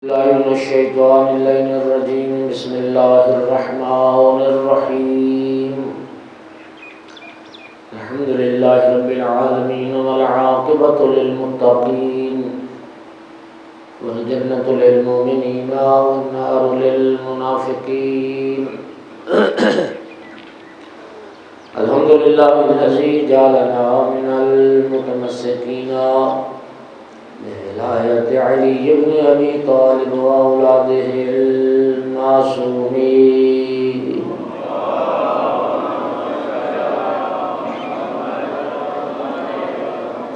الله من الشيطان اللعين الرجيم. بسم الله الرحمن الرحيم. الحمد لله رب العالمين والعاقبة للمتقين والجنة للمؤمنين والنار للمنافقين. الحمد لله الذي جعلنا من المتمسكين بولایت علی بن ابی طالب واولاده المعصومین.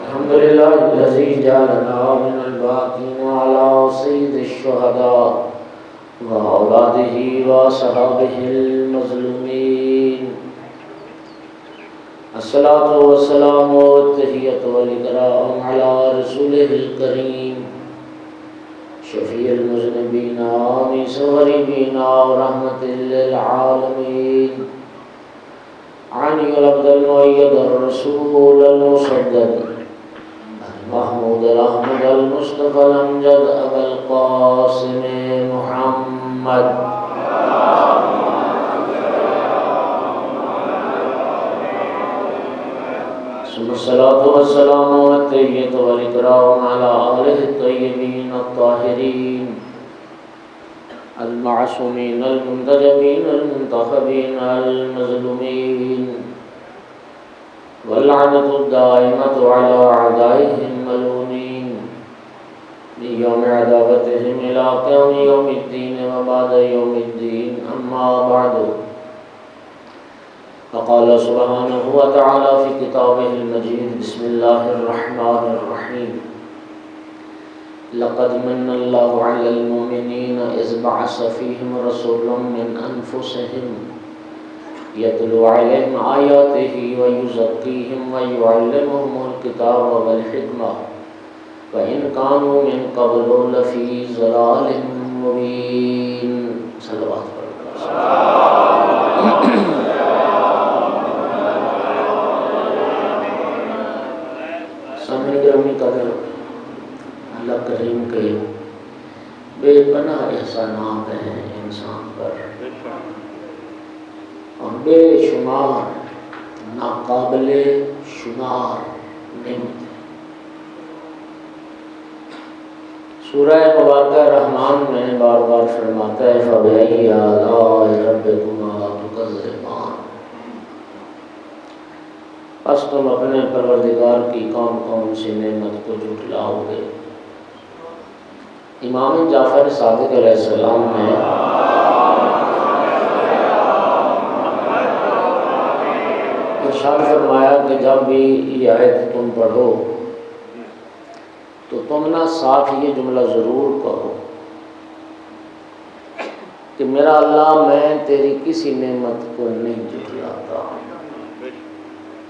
الحمد لله الذي جعلنا من الباقين على سيد الشهداء واولاده وصحابه المظلومين. الصلاة والسلام والتحية والإكرام على رسوله الكريم شفيع المذنبين آنس الغريبين ورحمة للعالمين. عني العبد المؤيد الرسول المسدد المحمود الأحمد المصطفى الأمجد أبا القاسم محمد. الصلاة والسلام والتحية والإكرام على آله الطيبين الطاهرين المعصومين المنتجبين المنتخبين المظلومين، واللعنة الدائمة على أعدائهم الملعونين من يوم عداوتهم إلى قيام يوم الدين وبعد يوم الدين. أما بعد، فقال سبحانه وتعالى في كتابه المجيد: بسم الله الرحمن الرحيم. لقد من الله على المؤمنين إذ بعث فيهم رسولا من أنفسهم يتلو عليهم آياته ويزكيهم ويعلمهم الكتاب والحكمة وإن كانوا من قبل لفي ضلال مبين. صلوات گرامی قدر، اللہ کریم کے بے پناہ احسانات ہیں انسان پر، اور بے شمار ناقابل شمار نعمت. سورہ مبارکہ رحمان میں بار بار فرماتا ہے: فَبِأَيِّ آلَاءِ رَبِّكُمَا تُكَذِّبَانِ. پس تم اپنے پروردگار کی کون کون سی نعمت کو جھٹلاؤ گے. امام جعفر صادق علیہ السلام نے ارشاد فرمایا کہ جب بھی یہ آیت تم پڑھو تو تم نہ ساتھ یہ جملہ ضرور کہو کہ میرا اللہ، میں تیری کسی نعمت کو نہیں جھٹلاتا،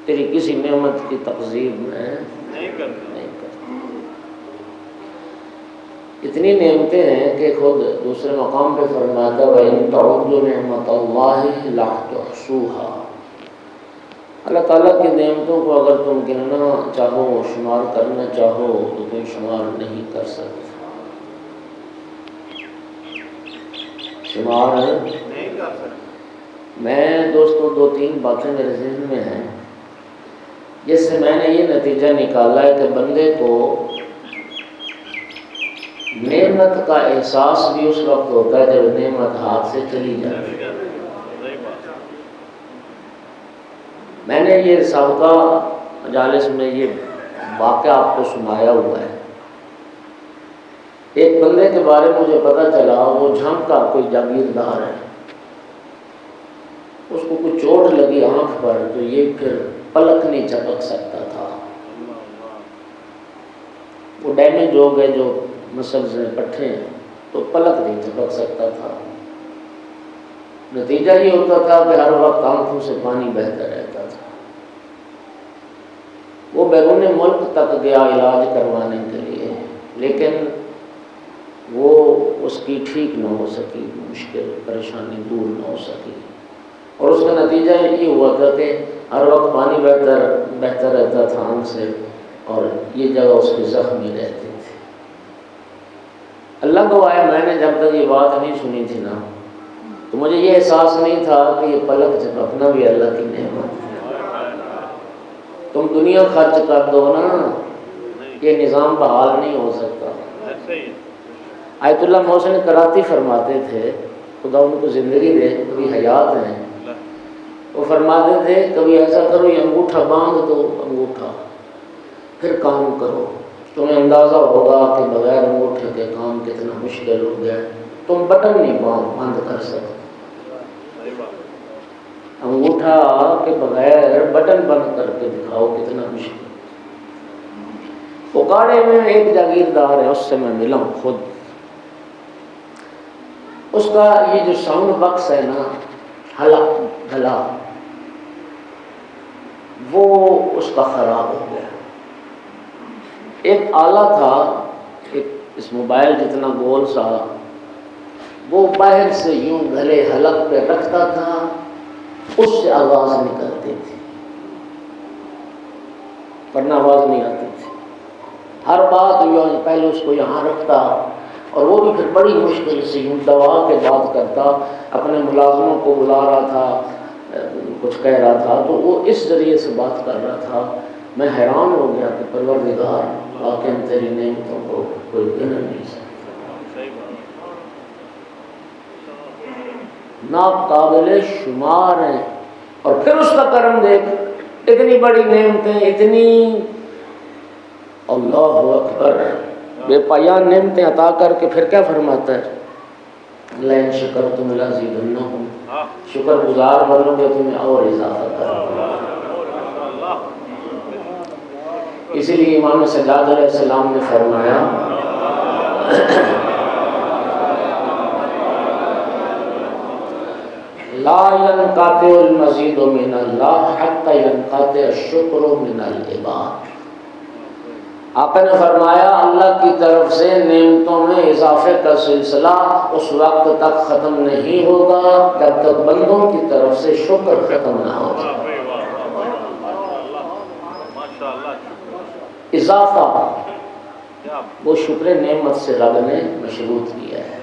تیری کسی نعمت کی تقذیب میں نہیں کرتا. اتنی نعمتیں ہیں کہ خود دوسرے مقام پہ فرماتا ہے: وَإِن تَعُدُّوا نِعْمَتَ اللَّهِ لَا تُحْصُوهَا. اللہ تعالیٰ کی نعمتوں کو اگر تم گننا چاہو، شمار کرنا چاہو، تو تم شمار نہیں کر سکتے. شمار نہیں کر سکتے. میں دوستو دو تین باتیں میرے ذہن میں ہیں جس سے میں نے یہ نتیجہ نکالا ہے کہ بندے کو نعمت کا احساس بھی اس وقت ہوتا ہے جب نعمت ہاتھ سے چلی جاتی ہے. میں نے یہ سابقہ مجالس میں یہ واقعہ آپ کو سنایا ہوا ہے. ایک بندے کے بارے میں مجھے پتہ چلا، وہ جھنگ کا کوئی جاگیردار ہے. اس کو کوئی چوٹ لگی آنکھ پر تو یہ پھر پلک نہیں جھپک سکتا تھا. وہ ڈیمیج ہو گئے جو مسلز ہیں، پٹھے ہیں، تو پلک نہیں جھپک سکتا تھا. نتیجہ یہ ہوتا تھا کہ ہر وقت آنکھوں سے پانی بہتا رہتا تھا. وہ بیرون ملک تک گیا علاج کروانے کے لیے، لیکن وہ اس کی ٹھیک نہ ہو سکی، مشکل پریشانی دور نہ ہو سکی. اور اس کا نتیجہ یہ ہوا تھا کہ ہر وقت پانی بہتا رہتا تھا آنکھ سے، اور یہ جگہ اس کی زخمی رہتی تھی. اللہ گواہ ہے میں نے جب تک یہ بات نہیں سنی تھی نا تو مجھے یہ احساس نہیں تھا کہ یہ پلک جھپکنا بھی اللہ کی نعمت ہے۔ تم دنیا خرچ کر دو نا یہ نظام بحال نہیں ہو سکتا۔ آیت اللہ محسن کراتی فرماتے تھے، خدا ان کو زندگی دے، کبھی حیات ہیں، وہ فرماتے تھے کبھی ایسا کرو یہ انگوٹھا باندھ دو انگوٹھا، پھر کام کرو، تمہیں اندازہ ہوگا کہ بغیر انگوٹھے کے کام کتنا مشکل ہو گیا۔ تم بٹن نہیں بند کر سکتے، انگوٹھا کے بغیر بٹن بند کر کے دکھاؤ کتنا مشکل۔ اکاڑے میں ایک جاگیردار ہے، اس سے میں ملا ہوں خود، اس کا یہ جو ساؤنڈ باکس ہے نا حلق گلا، وہ اس کا خراب ہو گیا۔ ایک آلہ تھا، ایک اس موبائل جتنا گول سا، وہ باہر سے یوں گلے حلق پہ رکھتا تھا، اس سے آواز نکلتی تھی ورنہ آواز نہیں آتی تھی۔ ہر بات یوں پہلے اس کو یہاں رکھتا اور وہ بھی پھر بڑی مشکل سے یوں دبا کے بات کرتا، اپنے ملازموں کو بلا رہا تھا، کچھ کہہ رہا تھا تو وہ اس ذریعے سے بات کر رہا تھا۔ میں حیران ہو گیا کہ پروردگار واقعی تیری نعمتوں کو کوئی گن نہیں سکتا، ناقابل شمار ہیں۔ اور پھر اس کا کرم دیکھ، اتنی بڑی نعمتیں، اتنی اللہ اکبر بے پایان نعمتیں عطا کر کے پھر کیا فرماتا ہے؟ لئن شکرتم لازیدنکم، شکر گزار بنو گے تمہیں اور اضافہ کروں۔ اسی لیے امام سجاد علیہ السلام نے فرمایا لا ينقطع المزید من اللہ حتی ينقطع الشکر من العباد۔ آپ نے فرمایا اللہ کی طرف سے نعمتوں میں اضافے کا سلسلہ اس وقت تک ختم نہیں ہوگا جب تک بندوں کی طرف سے شکر ختم نہ ہو۔ اضافہ وہ شکر نعمت سے رب نے مشروط کیا ہے۔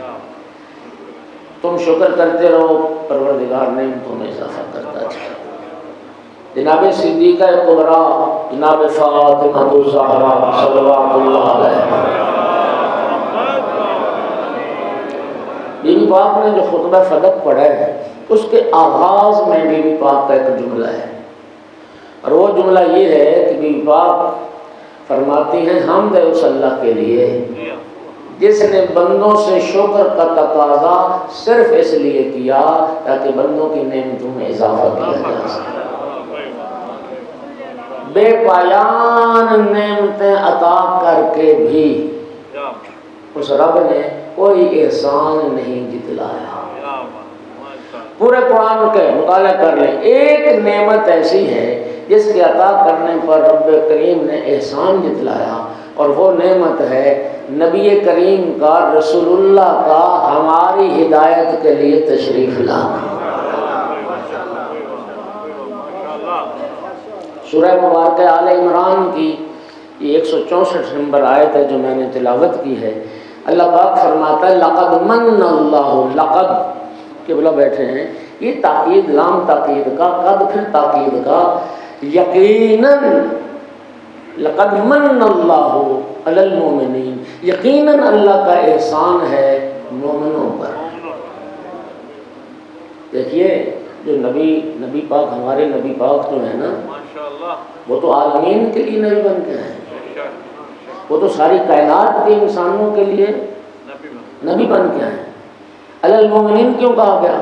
تم شکر کرتے رہو، پروردگار نعمتوں میں اضافہ کرتا ہے۔ جناب صدیقہ کبریٰ جناب فاطمہ الزہرا صلوات اللہ علیہ، بی بی پاک نے جو خطبہ فدق پڑھا ہے اس کے آغاز میں بی بی پاک کا ایک جملہ ہے، اور وہ جملہ یہ ہے کہ بی بی پاک فرماتی ہیں حمد ہے اس اللہ کے لیے جس نے بندوں سے شکر کا تقاضا صرف اس لیے کیا تاکہ بندوں کی نعمتوں میں اضافہ کیا جا سکے۔ بے پایان نعمتیں عطا کر کے بھی اس رب نے کوئی احسان نہیں جتلایا۔ پورے قرآن کے مطالعہ کر لیں، ایک نعمت ایسی ہے جس کے عطا کرنے پر رب کریم نے احسان جتلایا، اور وہ نعمت ہے نبی کریم کا، رسول اللہ کا ہماری ہدایت کے لیے تشریف لانا۔ سورہ مبارکہ آل عمران کی یہ 164 نمبر آیت ہے جو میں نے تلاوت کی ہے۔ اللہ پاک فرماتا ہے لقد من اللہ، لقد قبلہ بیٹھے ہیں، یہ تاکید، لام تاکید کا، قد پھر تاکید کا، یقیناً لقد من اللہ علی المؤمنین، یقیناً اللہ کا احسان ہے مومنوں پر۔ دیکھیے جو نبی پاک، ہمارے نبی پاک جو ہے نا، وہ تو عالمین کے لیے نبی بن کے ہیں، وہ تو ساری کائنات کے انسانوں کے لیے نبی بن کے ہیں۔ علی المؤمنین کیوں کہا گیا؟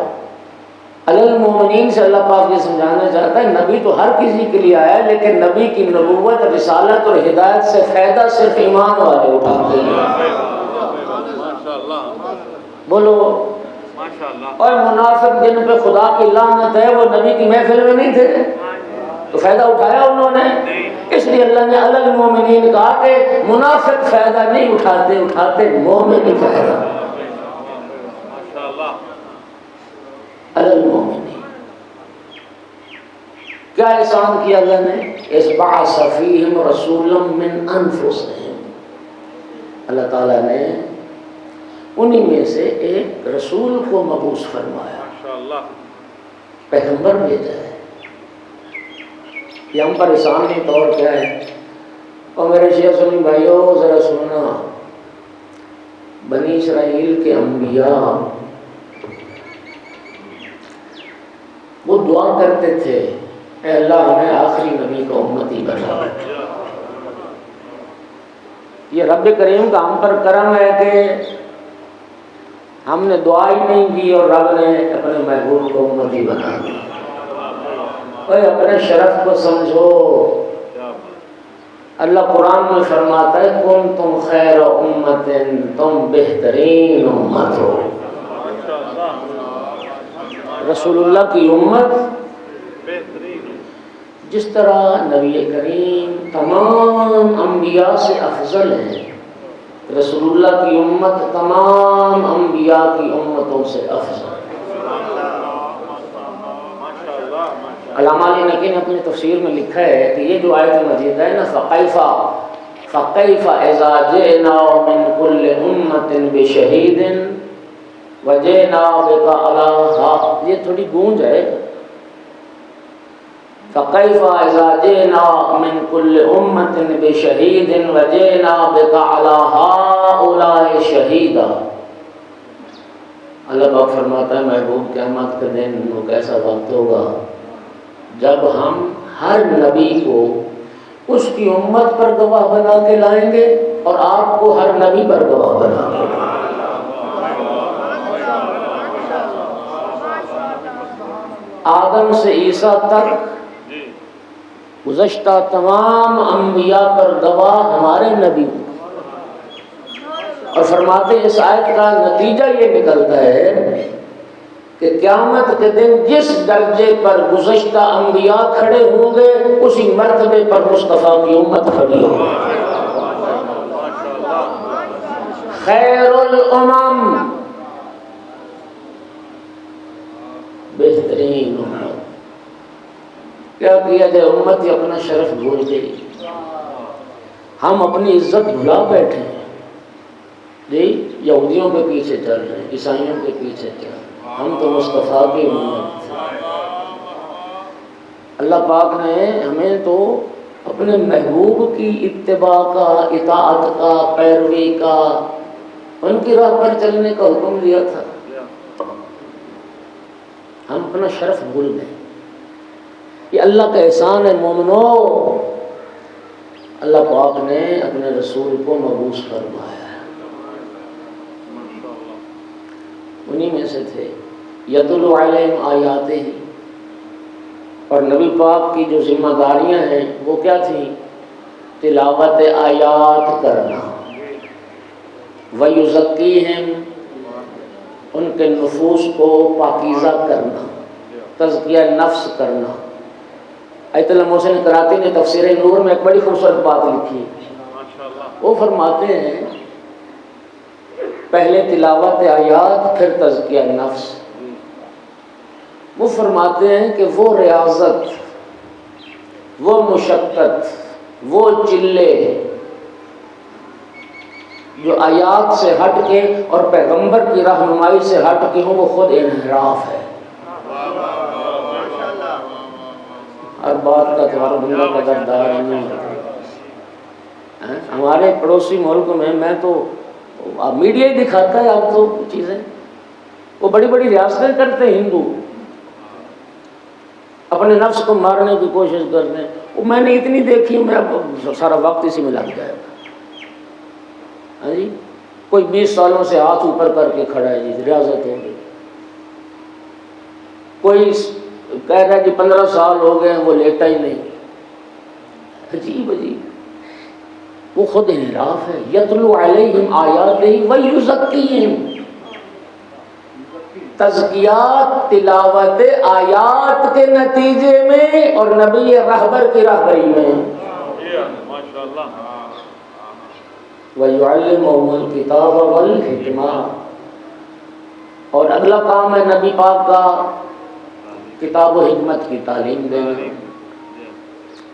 علی المؤمنین سے اللہ پاک یہ سمجھانا چاہتا ہے نبی تو ہر کسی کے لیے آیا ہے، لیکن نبی کی نبوت، رسالت اور ہدایت سے فائدہ صرف ایمان والے اٹھاتے ہیں۔ بولو اور منافق جن پہ خدا کی لعنت ہے وہ نبی کی محفل میں نہیں تھے تو فائدہ اٹھایا انہوں نے؟ اس لیے اللہ نے علی المؤمنین کہا کہ منافق فائدہ نہیں اٹھاتے مومن ہی فائدہ۔ علی المؤمنین کیا احسان کیا اللہ نے؟ اس بعث فیہم رسولا من انفسہم، اللہ تعالیٰ نے انہی میں سے ایک رسول کو مبعوث فرمایا، پیغمبر بھیجا ہے۔ یہ ہم پر احسانی طور کیا ہے؟ اور میرے شیعہ سنی بھائیوں ذرا سننا، بنی اسرائیل کے انبیاء وہ دعا کرتے تھے، اے اللہ ہمیں آخری نبی کا امتی بنا۔ یہ رب کریم کا ہم پر کرم ہے کہ ہم نے دعا ہی نہیں کی اور رب نے اپنے محبوب کو امتی بنا دیا۔ اوے اپنے شرف کو سمجھو، اللہ قرآن میں فرماتا ہے کنتم خیر امت، تم بہترین امت ہو۔ رسول اللہ کی امت جس طرح نبی کریم تمام انبیاء سے افضل ہے، رسول اللہ کی امت تمام انبیاء کی امتوں سے افضل ہے۔ علامہ علی نقی نے اپنی تفسیر میں لکھا ہے کہ یہ جو آیت مجید ہے نا، فَكَيْفَ إِذَا جِئْنَا مِنْ كُلِّ أُمَّةٍ بِشَهِيدٍ وَجِئْنَا بِكَ عَلَىٰ هَٰؤُلَاءِ، یہ تھوڑی گونج ہے۔ فَكَيْفَ إِذَا جِئْنَا مِنْ كُلِّ أُمَّةٍ بِشَهِيدٍ وَجِئْنَا بِكَ عَلَىٰ هَٰؤُلَاءِ شَهِيدًا۔ اللہ پاک فرماتا ہے محبوب قیامت کے دن وہ کیسا وقت ہوگا جب ہم ہر نبی کو اس کی امت پر گواہ بنا کے لائیں گے اور آپ کو ہر نبی پر گواہ بنا کے لائیں گے۔ آدم سے عیسیٰ تک گزشتہ تمام انبیاء پر گواہ ہمارے نبی ہیں، اور فرماتے ہیں اس آیت کا نتیجہ یہ نکلتا ہے کہ قیامت کے دن جس درجے پر گزشتہ انبیاء کھڑے ہوں گے اسی مرتبے پر مصطفیٰ کی امت کھڑی ہوگی۔ خیر الامم، بہترین امت۔ کیا کیا جائے، امت ہی اپنا شرف بھول گئی، ہم اپنی عزت بھلا بیٹھے ہیں جی، یہودیوں کے پیچھے چل رہے ہیں، عیسائیوں کے پیچھے چل رہے ہیں، ہم تو مصطفیٰ کی امت۔ اللہ پاک نے ہمیں تو اپنے محبوب کی اتباع کا، اطاعت کا، پیروی کا، ان کی راہ پر چلنے کا حکم دیا تھا، ہم اپنا شرف بھول گئے۔ یہ اللہ کا احسان ہے مومنو، اللہ پاک نے اپنے رسول کو مبعوث فرمایا ہے، انہی میں سے تھے یتلو علیہم آیاتہ، اور نبی پاک کی جو ذمہ داریاں ہیں وہ کیا تھیں؟ تلاوت آیات کرنا، وَيُزَكِّيهِمْ، ان کے نفوس کو پاکیزہ کرنا، تزکیہ نفس کرنا۔ ایت اللہ محسن کراتی نے تفسیر نور میں ایک بڑی خوبصورت بات لکھی، وہ فرماتے ہیں پہلے تلاوت آیات پھر تزکیہ نفس۔ وہ فرماتے ہیں کہ وہ ریاضت، وہ مشقت، وہ چلے جو آیات سے ہٹ کے اور پیغمبر کی رہنمائی سے ہٹ کے ہوں، وہ خود انحراف ہے۔ ہر بات کا تمہارا بندہ قدردار نہیں ہے۔ ہمارے پڑوسی ملک میں تو میڈیا ہی دکھاتا ہے اب تو چیزیں، وہ بڑی بڑی ریاستیں کرتے ہیں، ہندو اپنے نفس کو مارنے کی کوشش کرتے ہیں، وہ میں نے اتنی دیکھی، میں اب سارا وقت اسی میں لگ جائے گا۔ ہاں جی، کوئی 20 سالوں سے ہاتھ اوپر کر کے کھڑا ہے جی، ریاضت ہو گئی، کوئی کہہ رہا ہے کہ 15 سال ہو گئے ہیں وہ لیٹا ہی نہیں۔ عجیب عجیب، وہ خود انحراف ہے۔ یتلو علیہم آیاتہ ویزکیہم، تزکیات تلاوت آیات کے نتیجے میں اور نبی رہبر کی رہبری میں۔ وَيُعَلِّمُهُمُ الْكِتَابَ وَالْحِکْمَةَ، اور اگلا کام ہے نبی پاک کا کتاب و حکمت کی تعلیم دینا۔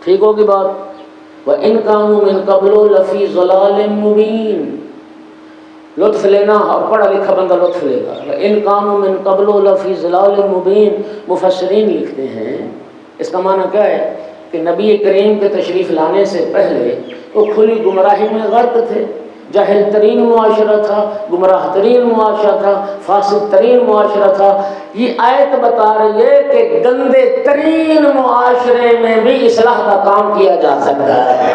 ٹھیک ہوگی بات؟ وَإِنْ كَانُوا مِنْ قَبْلُ لَفِي ضَلَالٍ مُبِينٍ، لطف لینا، اور پڑھا لکھا بندہ لطف لے گا. ان کانوا من قبل لفی ضلال مبین. مفسرین لکھتے ہیں اس کا معنی کیا ہے کہ نبی کریم کے تشریف لانے سے پہلے وہ کھلی گمراہی میں غرق تھے. جاہل ترین معاشرہ تھا، گمراہ ترین معاشرہ تھا، فاسد ترین معاشرہ تھا. یہ آیت بتا رہی ہے کہ گندے ترین معاشرے میں بھی اصلاح کا کام کیا جا سکتا ہے.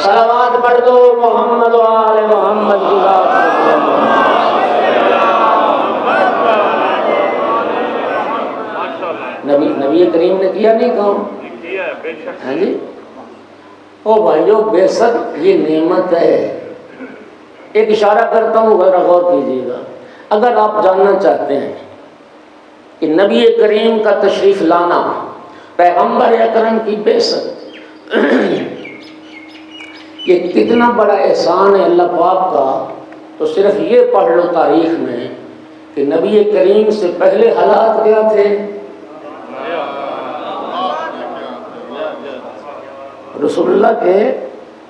صلوات پڑھ دو محمد و آل محمد کی ذات نبی کریم نے کیا نہیں کام. ہاں جی او بھائیو، بے شک یہ نعمت ہے. ایک اشارہ کرتا ہوں، ذرا غور کیجیے گا. اگر آپ جاننا چاہتے ہیں کہ نبی کریم کا تشریف لانا، پیغمبر اکرم کی بعثت، یہ کتنا بڑا احسان ہے اللہ پاک کا، تو صرف یہ پڑھ لو تاریخ میں کہ نبی کریم سے پہلے حالات کیا تھے. رسول اللہ کے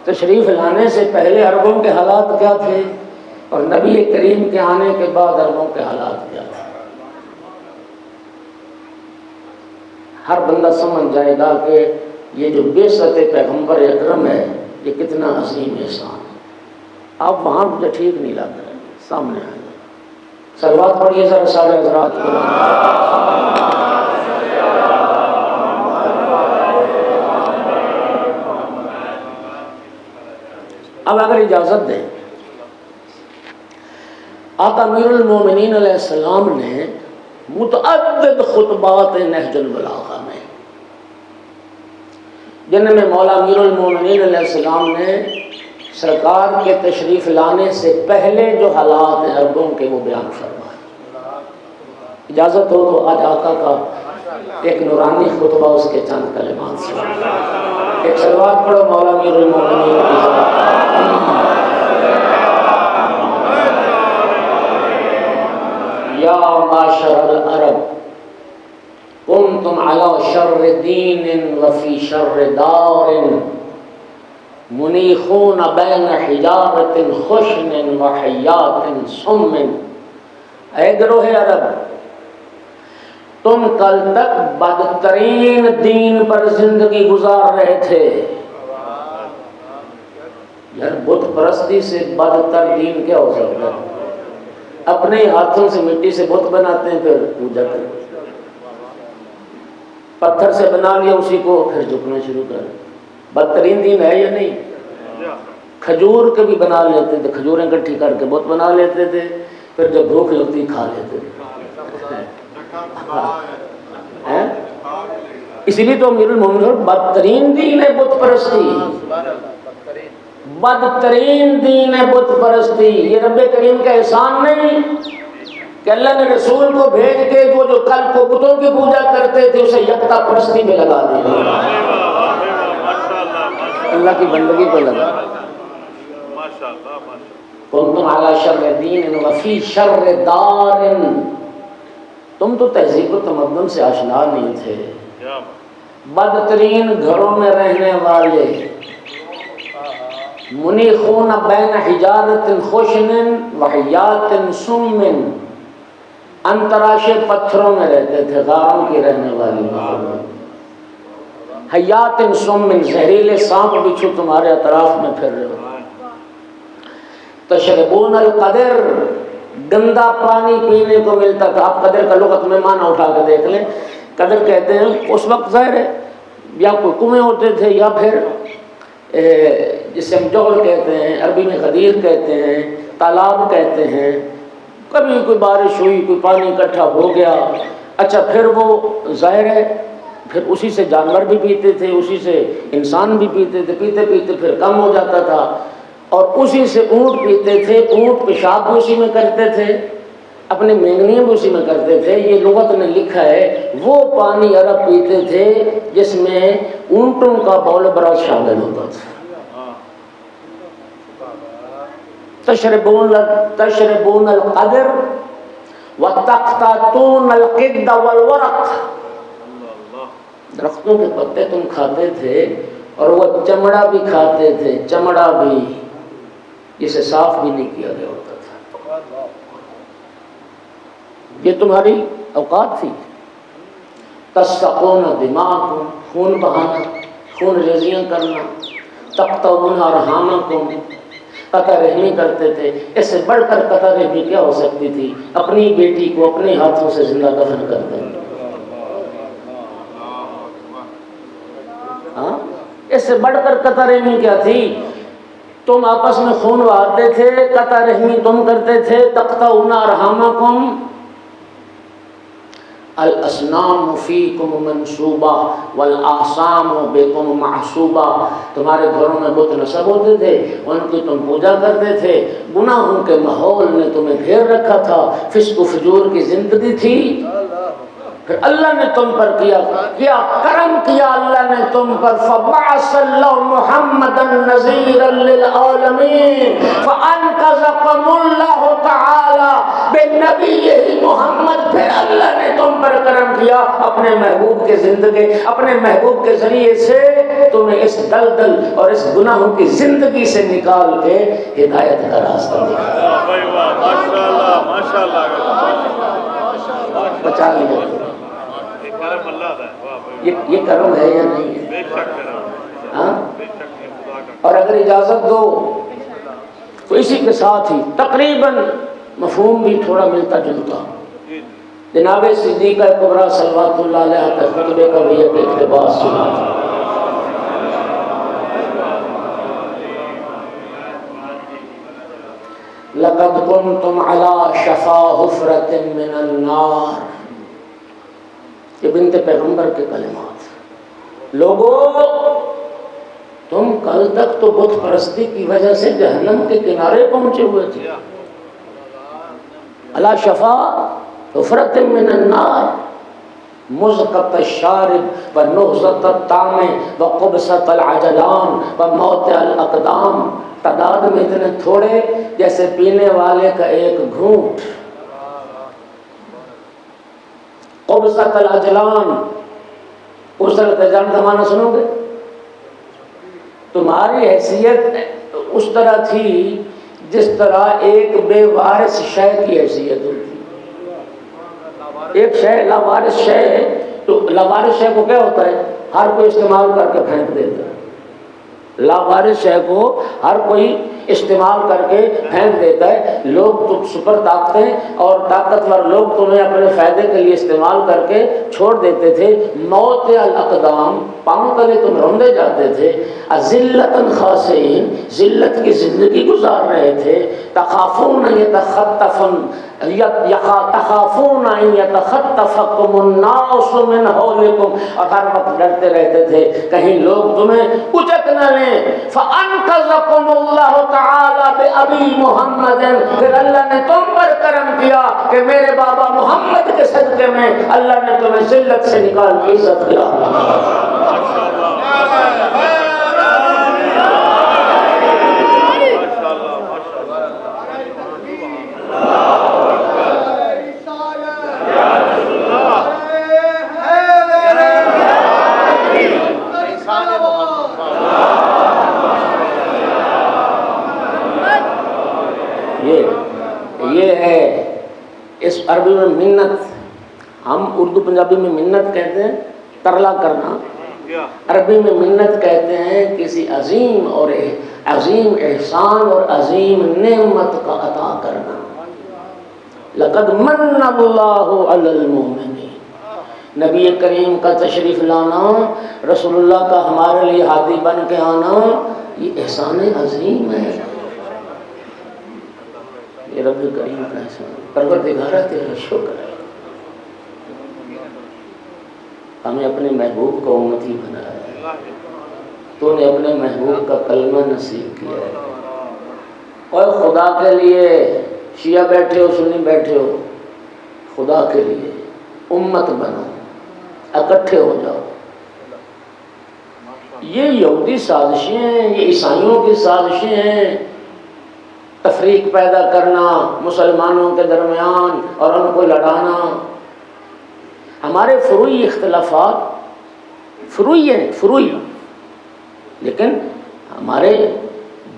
تشریف لانے سے پہلے عربوں کے حالات کیا تھے، اور نبی کریم کے آنے کے بعد عربوں کے حالات کیا تھے. ہر بندہ سمجھ جائے گا کہ یہ جو بعثت پیغمبر اکرم ہے یہ کتنا عظیم احسان ہے. آپ وہاں مجھے ٹھیک نہیں لگ رہے، سامنے آئے. صلوات پڑھیے ذرا سارے حضرات کو. اب اگر اجازت دیں، آقا امیر المومنین علیہ السلام نے متعدد خطبات نہج البلاغہ میں، جن میں مولا امیر المومنین علیہ السلام نے سرکار کے تشریف لانے سے پہلے جو حالات ہیں عربوں کے وہ بیان فرمائے. اجازت ہو تو آج آقا کا ایک نورانی خطبہ، اس کے چند کلمات سے ایک صلوات پڑھو مولا امیر المومنین کی. یا معاشر العرب کنتم علی شر دین وفی شر دار منیخون بین حجارت خشن و حیات سم. اے گروہ عرب، تم کل تک بدترین دین پر زندگی گزار رہے تھے. یار بت پرستی سے بدتر دین کیا ہو سکتا ہے؟ اپنے ہاتھوں سے مٹی سے بت بناتے ہیں، پھر پوجا کرتے ہیں. پتھر سے بنا لیا اسی کو، پھر جھکنا شروع کر. بدترین دین ہے یا نہیں؟ کھجور کے بھی بنا لیتے تھے، کھجوریں اکٹھی کر کے بت بنا لیتے تھے، پھر جب بھوک لگتی کھا لیتے تھے. اسی لیے تو امیر المومنین بدترین دین ہے بت پرستی. بدترین دین ہے بت پرستی. یہ رب کریم کا احسان نہیں کہ اللہ نے رسول کو بھیج کے وہ جو کل کو بتوں کی پوجا کرتے تھے اسے یکتا پرستی میں لگا دیا، اللہ کی بندگی کو لگا. کنتم علی شر دین وفی شر دار. تم تو تہذیب و تمدن سے آشنا نہیں تھے. بدترین گھروں میں رہنے والے، منیخون بین حجارت خشن و حیات سم. انتراشے پتھروں میں رہتے تھے، غاروں کی رہنے والی حیات سم. زہریلے سانپ بچھو تمہارے اطراف میں پھر رہے ہو. تشربون القدر، گندا پانی پینے کو ملتا تھا. آپ قدر کا لغت میں معنی اٹھا کے دیکھ لیں. قدر کہتے ہیں اس وقت ظاہر ہے یا کوئی کنویں ہوتے تھے یا پھر جسے ہم جوہر کہتے ہیں، عربی میں غدیر کہتے ہیں، تالاب کہتے ہیں. کبھی کوئی بارش ہوئی، کوئی پانی اکٹھا ہو گیا، اچھا پھر وہ ظاہر ہے پھر اسی سے جانور بھی پیتے تھے، اسی سے انسان بھی پیتے تھے. پیتے پیتے پھر کم ہو جاتا تھا، اور اسی سے اونٹ پیتے تھے. اونٹ پیشاب بھی اسی میں کرتے تھے، اپنے مینگنیاں بھی اسی میں کرتے تھے. یہ لغت نے لکھا ہے وہ پانی عرب پیتے تھے جس میں اونٹوں کا بول برش شامل ہوتا تھا. تشربون القدر وتقطعون القد والورق. درختوں کے پتے تم کھاتے تھے اور وہ چمڑا بھی کھاتے تھے. چمڑا بھی اسے صاف بھی نہیں کیا گیا ہوتا تھا۔ یہ تمہاری اوقات تھی۔ تسقون دماءکم، خون بہانا، خون ریزیاں کرنا، تقطعون ارحامکم، قطع رحمی کرتے تھے۔ اس سے بڑھ کر قطع رحمی کیا ہو سکتی تھی؟ اپنی بیٹی کو اپنے ہاتھوں سے زندہ دفن کر دیں۔ ہاں، اس سے بڑھ کر قطع رحمی کیا تھی؟ تم آپس میں خون بہاتے تھے، قطع رحمی تم کرتے تھے۔ تقطعون ارحامکم، الاسنام فیکم منصوبہ والاعصام بکم محسوبہ، تمہارے گھروں میں بت نصب ہوتے تھے، ان کی تم پوجا کرتے تھے، گناہوں کے ماحول نے تمہیں گھیر رکھا تھا، فسق و فجور کی زندگی تھی۔ پھر اللہ نے تم پر کیا کرم کیا، اللہ نے تم پر فبعث اللہ محمدا نذیرا للعالمین فانقذکم اللہ تعالی بنبیہ محمد۔ پھر اللہ نے تم پر کرم کیا، اپنے محبوب کے زندگی، اپنے محبوب کے ذریعے سے تمہیں اس دلدل اور اس گناہوں کی زندگی سے نکال کے ہدایت کا راستہ دیا، بچا لیا۔ یہ کرم ہے یا نہیں ہے؟ ہاں؟ اور اگر اجازت دو تو اسی کے ساتھ ہی تقریباً مفہوم بھی تھوڑا ملتا جلتا، جناب صدیقہ کبریٰ صلوات اللہ علیہ کے خطبے کا بھی ایک اقتباس سنا تھا۔ لقد كنتم على شفا حفرة من النار، یہ بنت پیغمبر کے کلمات۔ لوگوں، تم کل تک تو بت پرستی کی وجہ سے جہنم کے کنارے پہنچے ہوئے تھے۔ علی شفا حفرۃ من النار، مزقۃ الشارب و نہضۃ الطعم و قبضۃ العجلان و موت الاقدام، تعداد میں اتنے تھوڑے جیسے پینے والے کا ایک گھونٹ۔ قبضۃ العجلان، قبضۃ العجلان کا معنی سنو گے؟ تمہاری حیثیت اس طرح تھی جس طرح ایک بے وارث شے کی حیثیت ہوتی۔ ایک شے لاوارث شے ہے، تو لاوارث شے کو کیا ہوتا ہے؟ ہر کوئی استعمال کر کے پھینک دیتا ہے۔ لاوارث شے کو ہر کوئی استعمال کر کے پھینک دیتا ہے۔ لوگ تو سپر طاقتیں اور طاقتور لوگ تمہیں اپنے فائدے کے لیے استعمال کر کے چھوڑ دیتے تھے۔ موت الاقدام، پاؤں تلے تم روندے جاتے تھے۔ اذلۃ خاسئین، ذلت کی زندگی گزار رہے تھے۔ تخافون تخافون ان یتخطفکم الناس من حولکم، اور ہر وقت ڈرتے رہتے تھے کہیں لوگ تمہیں اچک نہ لیں۔ فانقذکم اللہ تعالی بابی محمد، پھر اللہ نے تم پر کرم کیا کہ میرے بابا محمد کے صدقے میں اللہ نے تمہیں ذلت سے نکال کے عزت دیا۔ یہ ہے اس عربی میں منت، ہم اردو پنجابی میں منت کہتے ہیں ترلا کرنا، عربی میں منت کہتے ہیں کسی عظیم احسان اور عظیم نعمت کا عطا کرنا۔ لقد من اللہ علی المؤمنین، نبی کریم کا تشریف لانا، رسول اللہ کا ہمارے لیے ہادی بن کے آنا، یہ احسان عظیم ہے۔ یہ رب کریم کا احسان، پروردگارہ تیرا شکر ہے، ہمیں اپنے محبوب کا امتی بنایا ہے، تو نے اپنے محبوب کا کلمہ نصیب کیا ہے۔ اور خدا کے لیے شیعہ بیٹھے ہو سنی بیٹھے ہو، خدا کے لیے امت بنو، اکٹھے ہو جاؤ۔ یہ یہودی سازشیں ہیں، یہ عیسائیوں کی سازشیں ہیں، تفریق پیدا کرنا مسلمانوں کے درمیان اور ان کو لڑانا۔ ہمارے فروعی اختلافات فروعی ہیں، لیکن ہمارے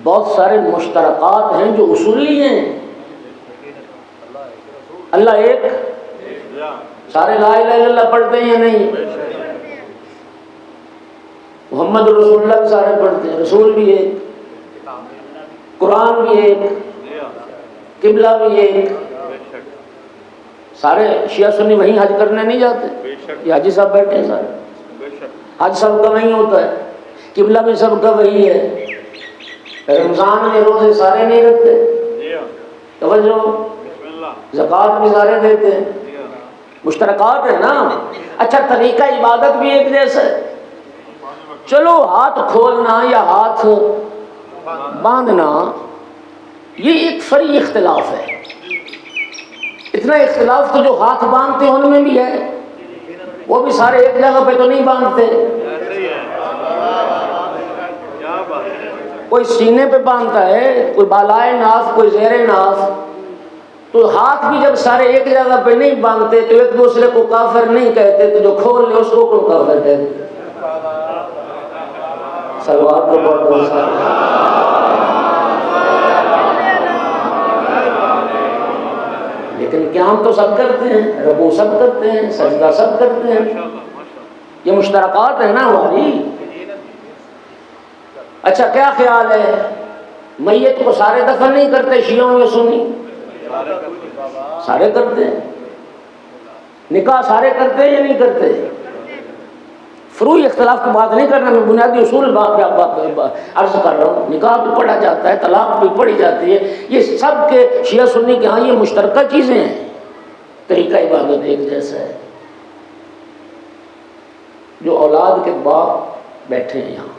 بہت سارے مشترکات ہیں جو اصولی ہیں. اللہ ایک، سارے لا الہ الا اللہ پڑھتے ہیں یا نہیں؟ محمد رسول اللہ بھی سارے پڑھتے ہیں، رسول بھی ایک، قرآن بھی ایک، قبلہ بھی ایک. سارے شیعہ سنی وہیں حج کرنے نہیں جاتے؟ یہ حاجی صاحب بیٹھے ہیں سارے، حج سب کا وہیں ہوتا ہے، قبلہ بھی سب کا وہی ہے. رمضان میں روزے سارے نہیں رکھتے، توجہ، زکوٰۃ بھی سارے دیتے ہیں، مشترکات ہے نا. اچھا طریقہ عبادت بھی ایک جیسا ہے. چلو ہاتھ کھولنا یا ہاتھ باندھنا یہ ایک فرعی اختلاف ہے. اتنا اختلاف تو جو ہاتھ باندھتے ہیں ان میں بھی ہے، وہ بھی سارے ایک جگہ پہ تو نہیں باندھتے. کوئی سینے پہ باندھتا ہے، کوئی بالائے ناف، کوئی زیر ناف. تو ہاتھ بھی جب سارے ایک جگہ پہ نہیں باندھتے تو ایک دوسرے کو کافر نہیں کہتے، تو جو کھول لے اس کو کون کافر کہتے؟ صلوات کو بہت لیکن قیام تو سب کرتے ہیں، رکوع سب کرتے ہیں، سجدہ سب کرتے ہیں. یہ مشترکات ہیں نا ہماری. اچھا کیا خیال ہے، میت کو سارے دفن نہیں کرتے شیعوں میں سنی؟ سارے کرتے ہیں. نکاح سارے کرتے ہیں یا نہیں کرتے؟ فروعی اختلاف کی بات نہیں کرنا، میں بنیادی اصول عرض کر رہا ہوں. نکاح بھی پڑھا جاتا ہے، طلاق بھی پڑھی جاتی ہے، یہ سب کے شیعہ سنی کے ہاں یہ مشترکہ چیزیں ہیں. طریقہ عبادت ایک جیسا ہے. جو اولاد کے باپ بیٹھے ہیں یہاں،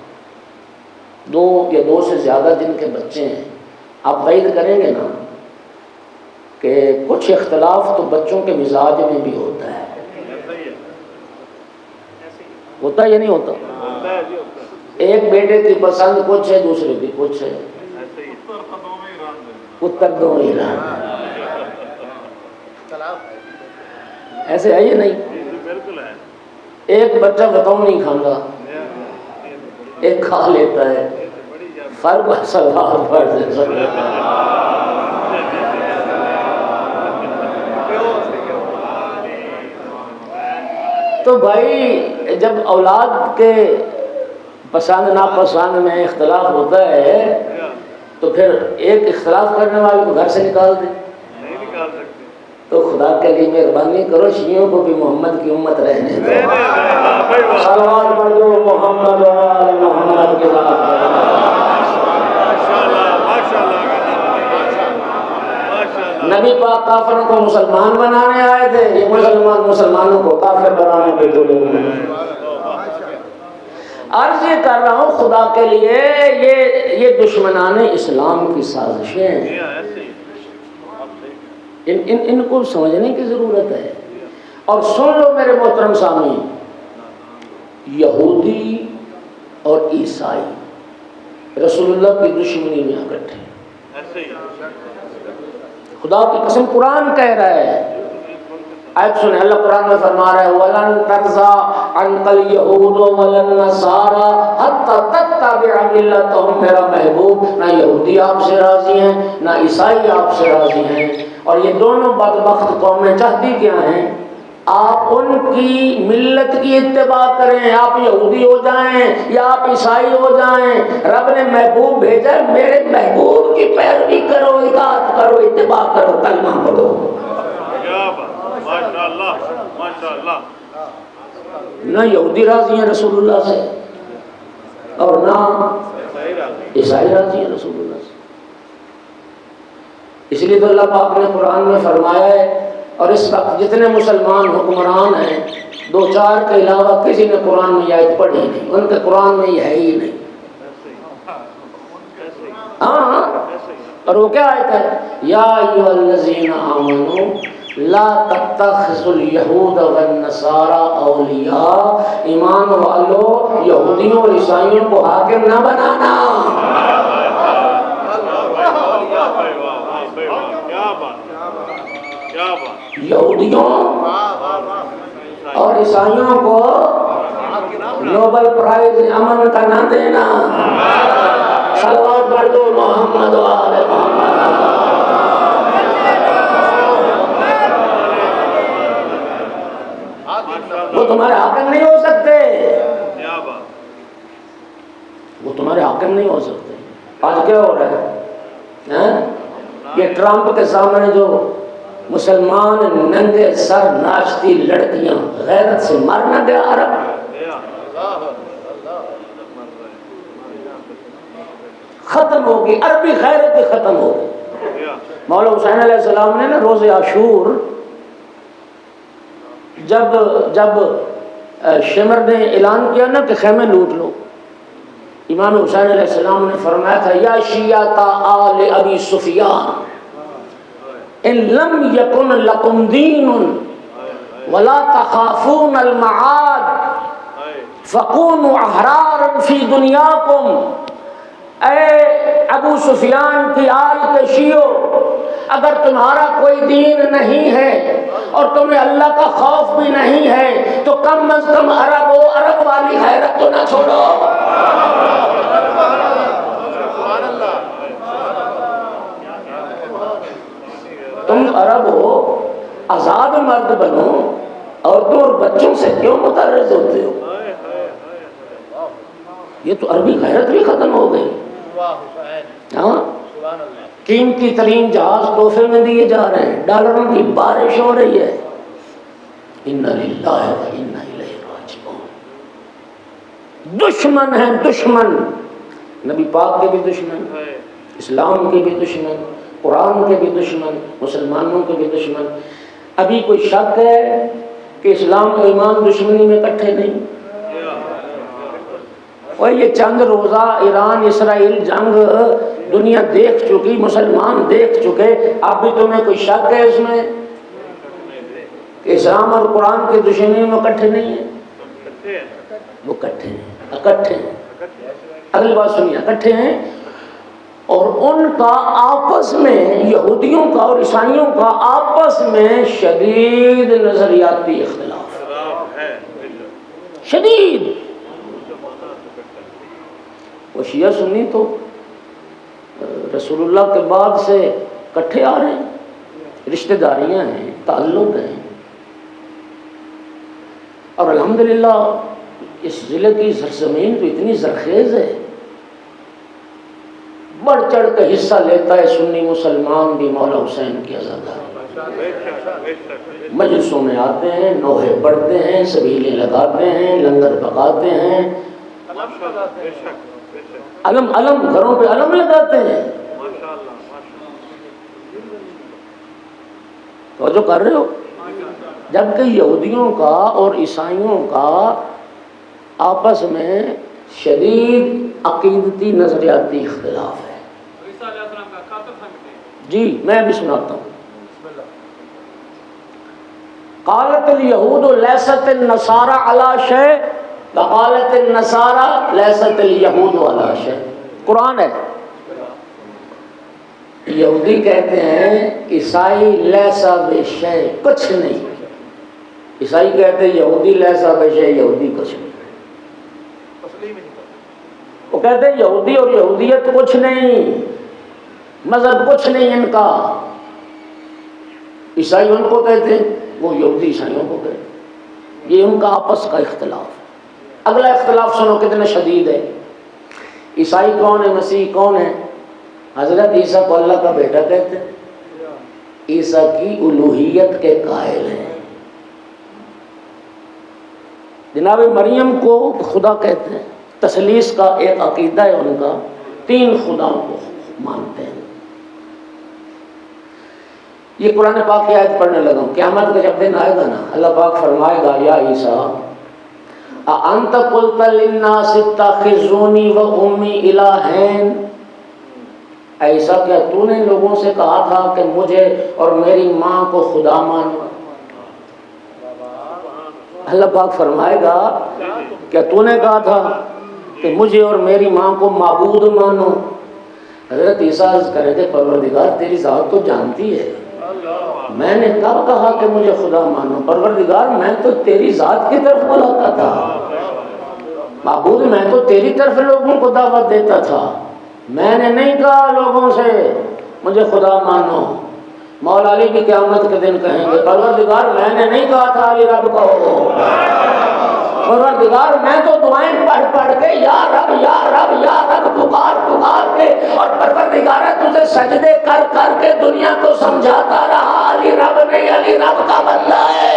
دو یا دو سے زیادہ جن کے بچے ہیں، آپ غید کریں گے نا کہ کچھ اختلاف تو بچوں کے مزاج میں بھی ہوتا ہے. ہوتا ہے یا نہیں ہوتا؟ ایک بیٹے کی پسند کچھ ہے، دوسرے کی کچھ ہے. اتر دو ایران ایسے ہے یا نہیں؟ ایک بچہ بتاؤ نہیں کھانا، ایک کھا لیتا ہے. فرق سلوار پڑھ تو بھائی جب اولاد کے پسند ناپسند میں اختلاف ہوتا ہے تو پھر ایک اختلاف کرنے والے کو گھر سے نکال دیں. تو خدا کے لیے مہربانی کرو، شیعوں کو بھی محمد کی امت رہنے دو. صلوات پڑھ دو محمد و آل محمد کے ساتھ. نبی پاک کافروں کو مسلمان بنانے آئے تھے، یہ مسلمانوں کو کافر بنانے پہ تلے ہوئے ہیں. عرض یہ کر رہا ہوں خدا کے لیے، یہ دشمنان اسلام کی سازشیں ہیں. ان کو سمجھنے کی ضرورت ہے. اور سن لو میرے محترم سامعین، یہودی اور عیسائی رسول اللہ کی دشمنی میں اکٹھے. خدا کی قسم قرآن کہہ رہا ہے، آیت سنیں، اللہ قرآن میں فرما رہا ہے وَلَن تَرْضَىٰ عَنْكَ الْيَهُودُ وَلَا النَّصَارَىٰ حَتَّىٰ تَتَّبِعَ مِلَّتَهُمْ. میرا محبوب، نہ یہودی آپ سے راضی ہیں نہ عیسائی آپ سے راضی ہیں. اور یہ دونوں بدبخت قومیں چاہتی کیا ہیں؟ آپ ان کی ملت کی اتباع کریں، آپ یہودی ہو جائیں یا آپ عیسائی ہو جائیں. رب نے محبوب بھیجا، میرے محبوب کی پیروی کرو، اطاعت کرو، اتباع کرو، کلمہ پڑھو. نہ یہودی راضی ہیں رسول اللہ سے اور نہ عیسائی راضی ہیں رسول اللہ سے. اس لیے تو اللہ پاک نے قرآن میں فرمایا ہے، اور اس وقت جتنے مسلمان حکمران ہیں، دو چار کے علاوہ کسی نے قرآن میں یہ آیت پڑھی نہیں، ان کے قرآن میں یہ ہے ہی نہیں. ہاں، اور وہ کیا آیت ہے؟ یا ایھا الذین آمنوا لا تتخذوا اليہود والنصارى اولیاء. ایمان والو، یہودیوں اور عیسائیوں کو حاکم نہ بنانا. یہودیوں اور عیسائیوں کو نوبل پرائز امن کا نہ دینا. صلوات اکبر دو محمد و آل محمد. وہ تمہارے حاکم نہیں ہو سکتے، وہ تمہارے حاکم نہیں ہو سکتے. آج کیا ہو رہا ہے؟ یہ ٹرمپ کے سامنے جو مسلمان ننگے سر ناچتی لڑکیاں غیرت سے مارنا گیا عرب. ختم ہوگی عربی غیرت ختم ہوگی. مولا حسین علیہ السلام نے نا روز عاشور جب شمر نے اعلان کیا نا کہ خیمے لوٹ لو، امام حسین علیہ السلام نے فرمایا تھا یا شیعہ آل ابی سفیان ان لم یکن لکم دین ولا تخافون المعاد فکونوا احرارا فی دنیاکم. اے ابو سفیان کی آل کے شیعو، اگر تمہارا کوئی دین نہیں ہے اور تمہیں اللہ کا خوف بھی نہیں ہے تو کم از کم عرب والی غیرت تو نہ چھوڑو. تم عرب ہو، آزاد مرد بنو، عورتوں اور بچوں سے کیوں متعرض ہوتے ہو؟ یہ تو عربی غیرت بھی ختم ہو گئی. ہاں، قیمتی ترین جہاز تحفے میں دیے جا رہے ہیں، ڈالروں کی بارش ہو رہی ہے. انا للہ و انا الیہ راجعون. دشمن ہیں دشمن، نبی پاک کے بھی دشمن، اسلام کے بھی دشمن، قرآن کے بھی دشمن، مسلمانوں کے بھی دشمن. ابھی کوئی شک ہے کہ اسلام و ایمان دشمنی میں اکٹھے نہیں؟ اور یہ چند روزہ ایران اسرائیل جنگ دنیا دیکھ چکی، مسلمان دیکھ چکے، اب بھی تمہیں کوئی شک ہے اس میں کہ اسلام اور قرآن کے دشمنی میں اکٹھے نہیں ہیں؟ وہ اکٹھے ہیں، اکٹھے ہیں. اگلی بات سنیے، اکٹھے ہیں. اور ان کا آپس میں، یہودیوں کا اور عیسائیوں کا آپس میں شدید نظریاتی اختلاف ہے، شدید. وہ شیعہ سنی تو رسول اللہ کے بعد سے کٹھے آ رہے ہیں، رشتہ داریاں ہیں، تعلق ہیں. اور الحمدللہ اس ضلع کی سرزمین تو اتنی زرخیز ہے، بڑھ چڑھ کے حصہ لیتا ہے سنی مسلمان بھی مولا حسین کی عزاداری. مجلسوں میں آتے ہیں، نوحے پڑھتے ہیں، سبیلے لگاتے ہیں، لنگر پکاتے ہیں، علم گھروں پہ علم لگاتے ہیں. توجہ کر رہے ہو؟ جبکہ یہودیوں کا اور عیسائیوں کا آپس میں شدید عقیدتی نظریاتی اختلاف ہے. جی میں بھی سناتا ہوں. قالت الیہود لیست النصارى علی شیء وقالت النصارى لیست الیہود علی شیء. قرآن ہے. یہودی کہتے ہیں عیسائی لیسا بشیء، کچھ نہیں. عیسائی کہتے ہیں یہودی لیسا بشیء، یہودی کچھ نہیں. وہ کہتے ہیں یہودی اور یہودیت کچھ نہیں، مذہب کچھ نہیں ان کا. عیسائی ان کو کہتے ہیں، وہ یہودی عیسائیوں کو کہتے ہیں. یہ ان کا آپس کا اختلاف. اگلا اختلاف سنو کتنا شدید ہے. عیسائی کون ہے، مسیح کون ہے؟ حضرت عیسیٰ کو اللہ کا بیٹا کہتے ہیں، عیسیٰ کی الوہیت کے قائل ہیں. جناب مریم کو خدا کہتے ہیں. تثلیث کا ایک عقیدہ ہے ان کا، 3 خداؤں کو مانتے ہیں. یہ قرآن پاک کی آیت پڑھنے لگا ہوں. قیامت کا جب دن آئے گا نا، اللہ پاک فرمائے گا یا عیسیٰ اَأَنْتَ قُلْتَ لِلنَّاسِ اتَّخِذُونِي وَأُمِّي إِلَٰهَيْنِ. ایسا کیا تو نے لوگوں سے کہا تھا کہ مجھے اور میری ماں کو خدا مانو؟ اللہ پاک فرمائے گا کیا تو نے کہا تھا کہ مجھے اور میری ماں کو معبود مانو؟ حضرت عیسیٰ عرض کرے تھے پروردگار تیری ذات تو جانتی ہے، میں نے کب کہا کہ مجھے خدا مانو؟ پروردگار میں تو تیری ذات کی طرف بلاتا تھا، معبود میں تو تیری طرف لوگوں کو دعوت دیتا تھا. میں نے نہیں کہا لوگوں سے مجھے خدا مانو. مولا علی کی قیامت کے دن کہیں گے پروردگار میں نے نہیں کہا تھا علی رب کہو. پروردگار میں تو دعائیں پڑھ پڑھ کے یا رب یا رب یا رب پکار پکار کے اور پروردگار تجھے سجدے کر کر کے دنیا کو سمجھاتا رہا علی رب نہیں علی رب کا بندہ ہے.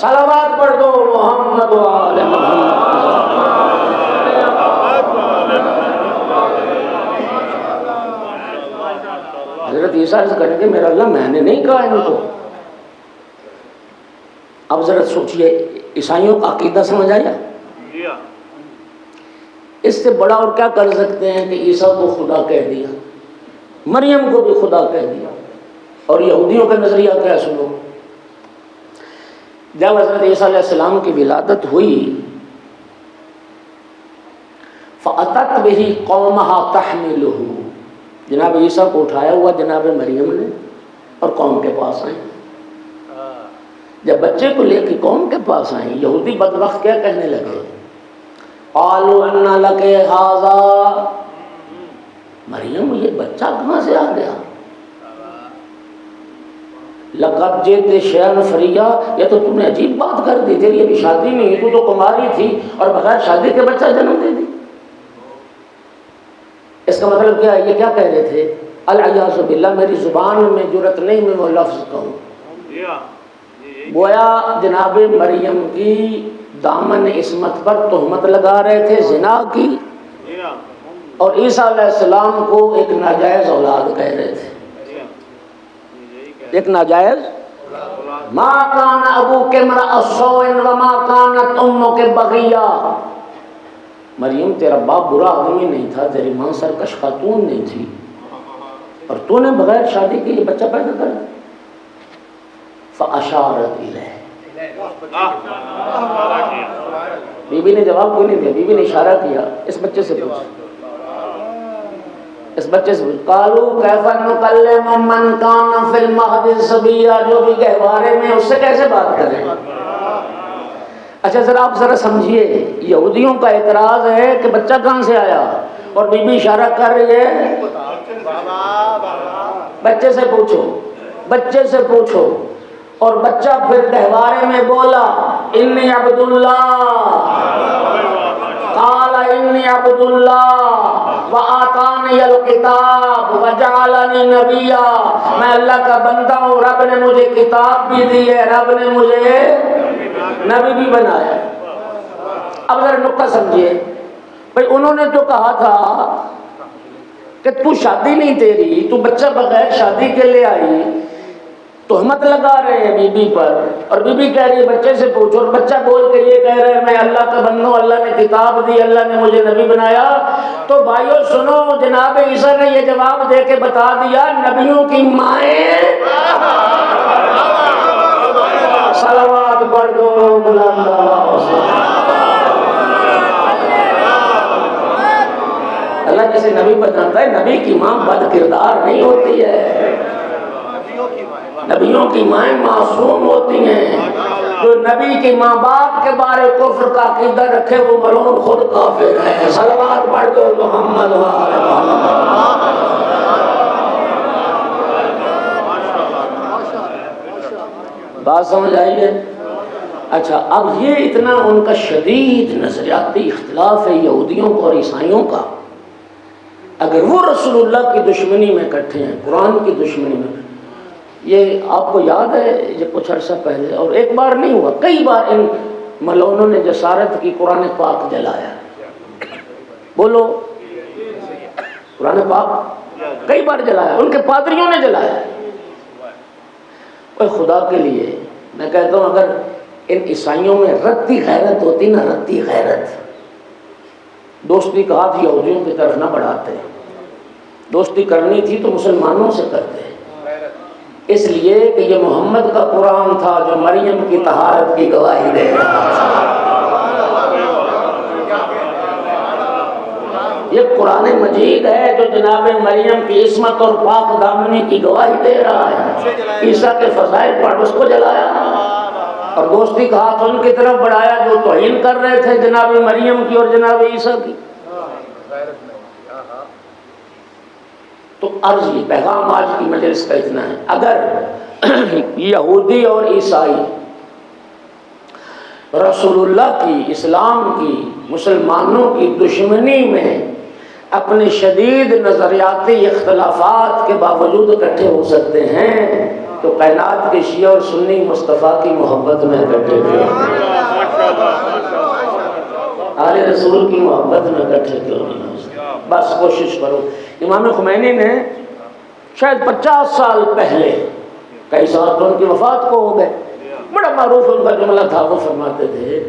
صلوات پڑھ دو محمد و آل محمد. حضرت عیسیٰ سے کہنے کہ میرا اللہ میں نے نہیں کہا ان کو. اب ذرا سوچئے عیسائیوں کا عقیدہ سمجھ آیا؟ اس سے بڑا اور کیا کر سکتے ہیں کہ عیسیٰ کو خدا کہہ دیا, مریم کو بھی خدا کہہ دیا. اور یہودیوں کا نظریہ کیا سنو. جب حضرت عیسیٰ علیہ السلام کی ولادت ہوئی فَأَتَتْ بِهِ قَوْمَهَا تَحْمِلُهُ, جناب عیسیٰ کو اٹھایا ہوا جناب مریم نے اور قوم کے پاس آئیں. جب بچے کو لے کے قوم کے پاس آئیں یہودی بدبخت کیا کہنے لگے قَالُوا أَنَّ لَكَ هَذَا, مریم یہ بچہ کہاں سے آ گیا. لقد جئت شیئا فریا, یہ تو تم نے عجیب بات کر دی. تیری ابھی شادی نہیں, تو تو کماری تھی اور بغیر شادی کے بچہ جنم دے دی. اس کا مطلب کیا ہے؟ یہ کیا کہہ رہے تھے العیاذ باللہ, میری زبان میں جرأت نہیں میں وہ لفظ کہوں. گویا جناب مریم کی دامن عصمت پر تہمت لگا رہے تھے زنا کی, اور عیسیٰ علیہ السلام کو ایک ناجائز اولاد کہہ رہے تھے. ایک ناجائز. ما کان ابوک امرأ سوء وما کانت امک بغیہ, مریم تیرا باپ برا آدمی نہیں تھا, تیری ماں سرکش خاتون نہیں تھی, اور تو نے بغیر شادی کے یہ بچہ پیدا کر دیا. فاشارت الیہ, بی بی نے جواب کوئی نہیں دیا, بی بی نے اشارہ کیا اس بچے سے پوچھ, اس بچے سے پوچھ. قالوا کیف نکلم من کان فی المہد صبیا, جو بھی گہوارے میں اس سے کیسے بات کریں. اچھا ذرا آپ ذرا سمجھیے, یہودیوں کا اعتراض ہے کہ بچہ کہاں سے آیا, اور بی بی اشارہ کر رہی ہے بچے سے پوچھو, بچے سے پوچھو. اور بچہ پھر گہوارے میں بولا انی عبداللہ, قال انی عبداللہ وآتانی الکتاب وجعلنی نبیا, میں اللہ کا بندہ ہوں, رب نے مجھے کتاب بھی دی ہے, رب نے مجھے نبی بھی بنایا. اب ذرا نقطہ سمجھیے بھائی, انہوں نے تو کہا تھا کہ تو شادی نہیں تیری, تو بچہ بغیر شادی کے لے آئی, تہمت لگا رہے ہیں بی بی پر, اور بی بی کہہ رہی ہے بچے سے پوچھو, اور بچہ بول کے یہ کہہ رہے ہیں میں اللہ کا بندہ ہوں, اللہ نے کتاب دی, اللہ نے مجھے نبی بنایا. تو بھائیو سنو, جناب عیسیٰ نے یہ جواب دے کے بتا دیا نبیوں کی مائیں, صلوات پڑھ دو بلند آواز سے. اللہ جسے نبی بناتا ہے, نبی کی ماں بد کردار نہیں ہوتی ہے, نبیوں کی مائیں معصوم ہوتی ہیں. جو نبی کی ماں باپ کے بارے کفر کا عقیدہ رکھے وہ ملعون خود کافر ہے. صلوات پڑھ دو محمد و آل محمد. بات سمجھ آئیے. اچھا اب یہ اتنا ان کا شدید نظریاتی اختلاف ہے یہودیوں کو اور عیسائیوں کا. اگر وہ رسول اللہ کی دشمنی میں کٹھے ہیں, قرآن کی دشمنی میں, یہ آپ کو یاد ہے یہ کچھ عرصہ پہلے, اور ایک بار نہیں ہوا کئی بار ان ملعونوں نے جسارت کی قرآن پاک جلایا. بولو, قرآن پاک کئی بار جلایا, ان کے پادریوں نے جلایا. اوہ خدا کے لیے میں کہتا ہوں اگر ان عیسائیوں میں رتی غیرت ہوتی نا, رتی غیرت, دوستی کا ہاتھ یہودیوں کی طرف نہ بڑھاتے, دوستی کرنی تھی تو مسلمانوں سے کرتے. اس لیے کہ یہ محمد کا قرآن تھا جو مریم کی طہارت کی گواہی دے رہا تھا. یہ قرآن مجید ہے جو جناب مریم کی عصمت اور پاک دامنی کی گواہی دے رہا ہے. عیسیٰ کے فضائل پر اس کو جلایا. اور دوستی کا ہاتھ ان کی طرف بڑھایا جو توہین کر رہے تھے جناب مریم کی اور جناب عیسیٰ کی. تو عرض یہ پیغام آج کی مجلس کا اتنا ہے، اگر یہودی اور عیسائی رسول اللہ کی، اسلام کی، مسلمانوں کی دشمنی میں اپنے شدید نظریاتی اختلافات کے باوجود اکٹھے ہو سکتے ہیں تو کائنات کے شیعہ اور سنی مصطفیٰ کی محبت میں اکٹھے کیوں، آل رسول کی محبت میں اکٹھے کیوں نہیں ہو سکتے؟ بس کوشش کرو. امام خمینی نے شاید 50 سال پہلے، کئی سال تو ان کی وفات کو ہو گئے، بڑا معروف ان کا جملہ تھا، وہ فرماتے تھے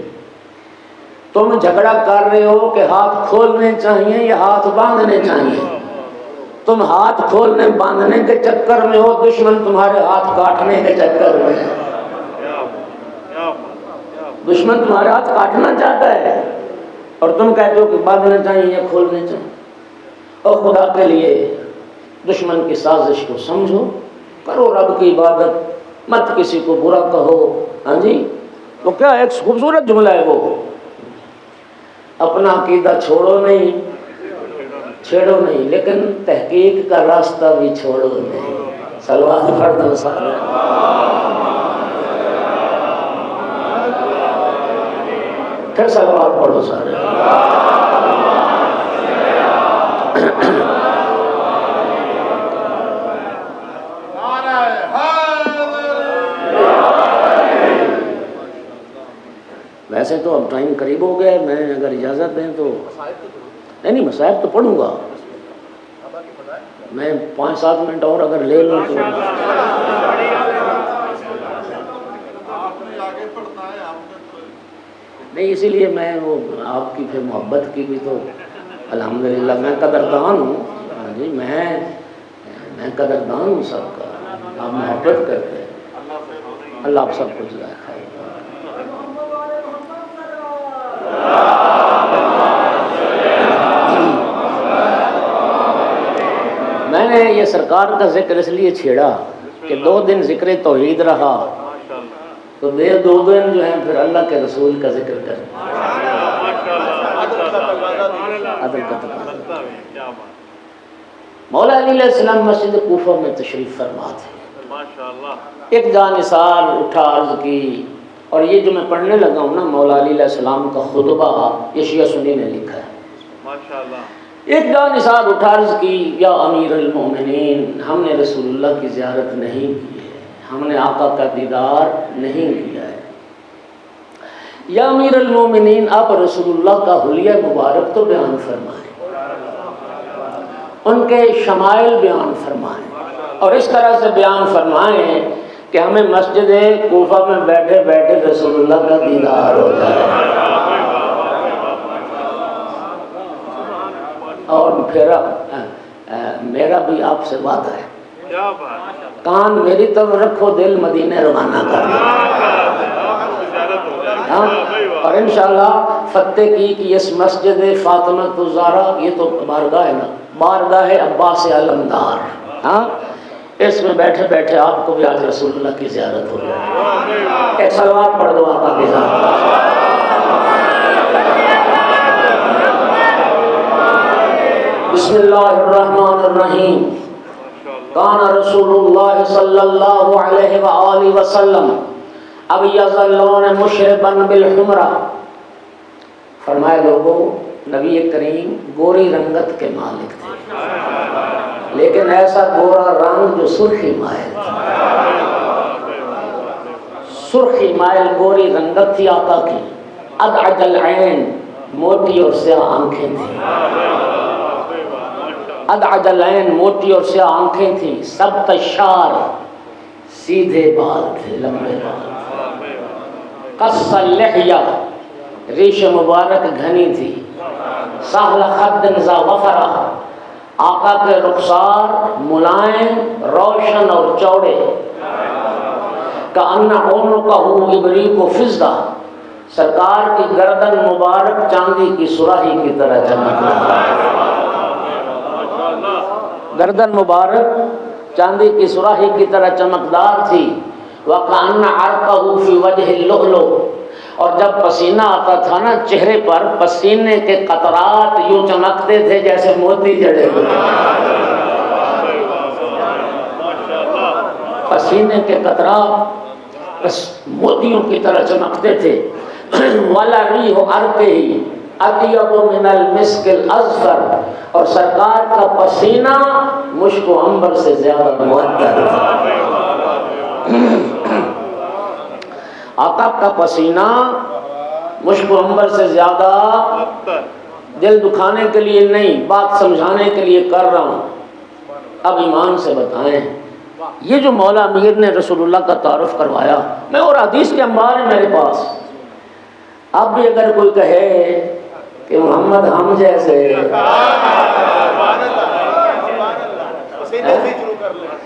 تم جھگڑا کر رہے ہو کہ ہاتھ کھولنے چاہیے یا ہاتھ باندھنے چاہیے. تم ہاتھ کھولنے باندھنے کے چکر میں ہو، دشمن تمہارے ہاتھ کاٹنے کے چکر میں ہے. دشمن تمہارے ہاتھ کاٹنا چاہتا ہے اور تم کہتے ہو کہ باندھنا چاہیے یا کھولنے چاہیے. اور خدا کے لیے دشمن کی سازش کو سمجھو، کرو رب کی عبادت، مت کسی کو برا کہو. ہاں جی، تو کیا ایک خوبصورت جملہ ہے وہ، اپنا عقیدہ چھوڑو نہیں، چھیڑو نہیں، لیکن تحقیق کا راستہ بھی چھوڑو نہیں. صلوات پڑھ دو سارے. پھر صلوات پڑھو سارے. ویسے تو اب ٹائم قریب ہو گیا ہے، میں اگر اجازت دیں تو نہیں مصائب تو پڑھوں گا میں، 5-7 منٹ اور اگر لے لوں تو. نہیں اسی لیے میں وہ آپ کی پھر محبت کی بھی تو الحمدللہ میں قدردان ہوں. ہاں جی، میں قدردان ہوں سب کا، آپ محبت کرتے ہیں. اللہ آپ سب کو جزائے خیر. میں نے یہ سرکار کا ذکر اس لیے چھیڑا کہ 2 دن ذکر توحید رہا، تو 2 دن جو ہیں پھر اللہ کے رسول کا ذکر کریں. عدل کا تقاضا. مولا علی علیہ السلام مسجد کوفہ میں تشریف فرما تھے. ایک جانثار اٹھا عرض کی، اور یہ جو میں پڑھنے لگا ہوں نا مولا علی علیہ السلام کا خطبہ، یہ شیعہ سنی نے لکھا ہے. ایک جانثار اٹھا عرض کی، یا امیر المومنین، ہم نے رسول اللہ کی زیارت نہیں کی ہے، ہم نے آقا کا دیدار نہیں کیا ہے. یا امیر المومنین، آپ رسول اللہ کا حلیہ مبارک تو بیان فرمائیں، ان کے شمائل بیان فرمائیں، اور اس طرح سے بیان فرمائیں کہ ہمیں مسجد کوفہ میں بیٹھے بیٹھے رسول اللہ کا دیدار ہو جائے. اور پھر میرا بھی آپ سے وعدہ ہے، کان میری طرف رکھو، دل مدینے روانہ کر دو. اور انشاءاللہ فتح کی اس مسجد فاطمہ الزہرا، یہ تو بارگاہ ہے نا، بارگاہ عباس علمدار، ہاں، اس میں بیٹھے بیٹھے آپ کو بھی آج رسول اللہ کی زیارت ہو جائے. ایک صلوات پڑھ دو آقا کی ذات. بسم اللہ الرحمن الرحیم. کان رسول اللہ صلی اللہ علیہ وآلہ وسلم ابیض اللون مشربا بالحمرہ. فرمائے لوگوں، نبی کریم گوری رنگت کے مالک تھے، لیکن ایسا گورا رنگ جو سرخی مائل تھا. سرخی مائل گوری رنگت تھی آقا کی. ادعج العین، موٹی اور سیاہ آنکھیں تھیں. ادعج العین، موٹی اور سیاہ آنکھیں تھیں. سبط الشعر، سیدھے بال تھے، لمبے بال. قص اللحیہ، ریش مبارک گھنی تھی. سہل خد ذا وفرہ، آقا کے رخسار ملائم، روشن اور چوڑے. کأن عنقہ ابریق فضہ، سرکار کی گردن مبارک چاندی کی سراہی کی طرح چمک رہا. گردن مبارک چاندی کی سراہی کی طرح چمکدار تھی. وَكَأَنَّ عَرْقَهُ فِي وَجْهِ اللُّؤْلُؤِ، اور جب پسینہ آتا تھا نا چہرے پر، پسینے کے قطرات یوں چمکتے تھے جیسے موتی جڑے ہوئے، پسینے کے قطرات بس موتیوں کی طرح چمکتے تھے۔ وَلَرِيحُ عَرْقِهِ اطیب من المسک الاظفر، اور سرکار کا پسینہ مشک و عنبر سے زیادہ معطر تھا۔ آقا کا پسینہ مشک و عنبر سے زیادہ، دل دکھانے کے لیے نہیں، بات سمجھانے کے لیے کر رہا ہوں، اب ایمان سے بتائیں۔ یہ جو مولا امیر نے رسول اللہ کا تعارف کروایا، میں اور حدیث کے انبار ہیں میرے پاس، اب بھی اگر کوئی کہے کہ محمد ہم جیسے،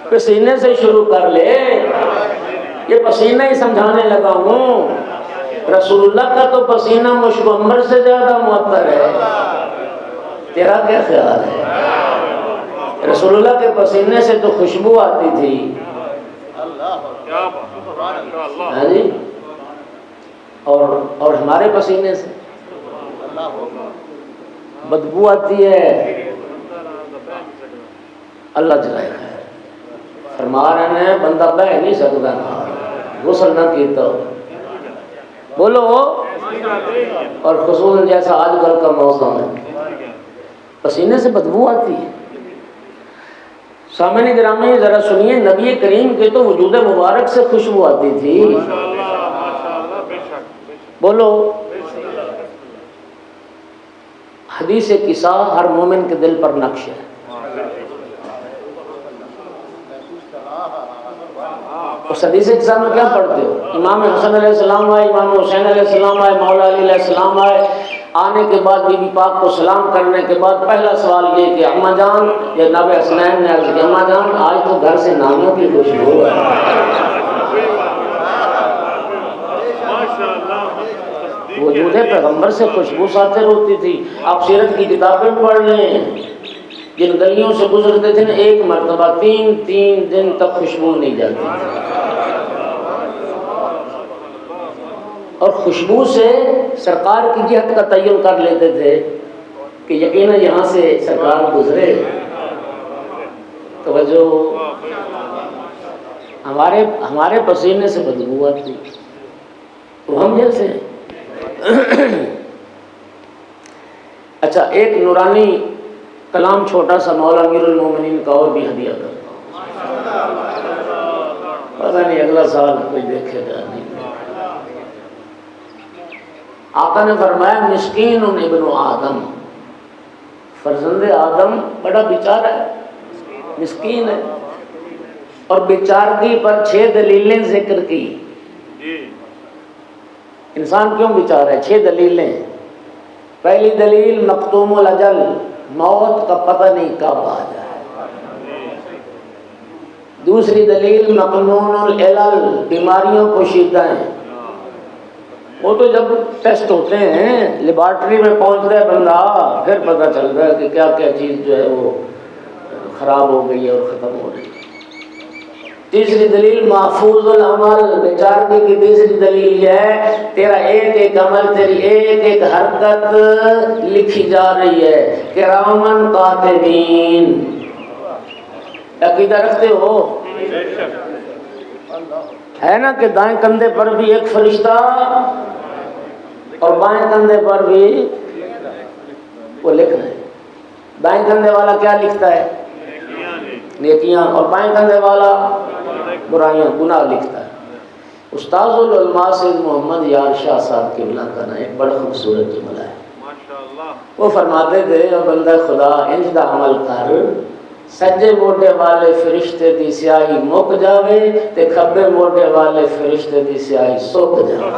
پسینے سے شروع کر لے، یہ پسینہ ہی سمجھانے لگا ہوں، رسول اللہ کا تو پسینہ مشک و عنبر سے زیادہ معطر ہے، تیرا کیا خیال ہے؟ رسول اللہ کے پسینے سے تو خوشبو آتی تھی، ہاں جی، اور ہمارے پسینے سے بدبو آتی ہے۔ اللہ جلائے خیر فرما رہے ہیں بندہ بہ نہیں سکتا غسل نہ کیتا ہو، بولو، اور خصوصاً جیسا آج کل کا موسم ہے پسینے سے بدبو آتی ہے۔ سامعین گرامی ذرا سنیے، نبی کریم کے تو وجود مبارک سے خوشبو آتی تھی، بولو۔ حدیث قصہ ہر مومن کے دل پر نقش ہے۔ اس حدیث قصہ میں کیا پڑھتے ہو؟ امام حسن علیہ السلام آئے، امام حسین علیہ السلام آئے، مولا علی علیہ السلام آئے، آنے کے بعد بی بی پاک کو سلام کرنے کے بعد پہلا سوال یہ کہ اماں جان، یہ نبی حسنین نے عرض کیا اماں جان آج تو گھر سے نانوں کی خوشبو ہے۔ وجود پیغمبر سے خوشبو ساتر ہوتی تھی۔ آپ سیرت کی کتابیں پڑھ لیں، جن گلیوں سے گزرتے تھے نا ایک مرتبہ 3 دن تک خوشبو نہیں جاتی تھی، اور خوشبو سے سرکار کی جہت کا تعین کر لیتے تھے کہ یقیناً یہاں سے سرکار گزرے۔ توجہ، ہمارے پسینے سے بدبو آتی تو ہم جیسے ہیں۔ اچھا، ایک نورانی کلام چھوٹا سا مولا امیر المومنین کا اور بھی ہدیہ کرتا ہوں، پتہ نہیں اگلا سال کوئی دیکھے گا نہیں۔ آقا نے فرمایا مسکین ابن آدم، فرزند آدم بڑا بیچارہ ہے، مسکین ہے، اور بیچارگی پر 6 دلیلیں ذکر کی۔ انسان کیوں بیچارہ ہے؟ 6 دلیلیں۔ پہلی دلیل مقتوم الاجل، موت کا پتہ نہیں کب آ جائے۔ دوسری دلیل مقنون العلل، بیماریوں پوشیدہ ہیں، وہ تو جب ٹیسٹ ہوتے ہیں لیبارٹری میں پہنچتا ہے بندہ پھر پتہ چلتا ہے کہ کیا کیا چیز جو ہے وہ خراب ہو گئی ہے اور ختم ہو رہی ہے۔ تیسری دلیل محفوظ العمل، بیچارگی کی تیسری دلیل یہ ہے تیرا ایک ایک عمل، تیری ایک ایک حرکت لکھی جا رہی ہے، کرامن کاتبین۔ عقیدہ رکھتے ہو؟ ہے نا کہ دائیں کندھے پر بھی ایک فرشتہ اور بائیں کندھے پر بھی وہ لکھ رہے ہیں۔ دائیں کندھے والا کیا لکھتا ہے؟ نیکیاں، اور بائیں کندھے والا برائیاں، گناہ لکھتا ہے۔ استاذ العلماء سید محمد یار شاہ صاحب قبلہ کا نا ایک بڑا خوبصورت جملہ ہے، وہ فرماتے تھے او بندہ خدا انج دا عمل کر سجے موڈے والے فرشتے دی سیاہی مک جاوے تے کھبے موڈے والے فرشتے دی سیاہی سک جاوے۔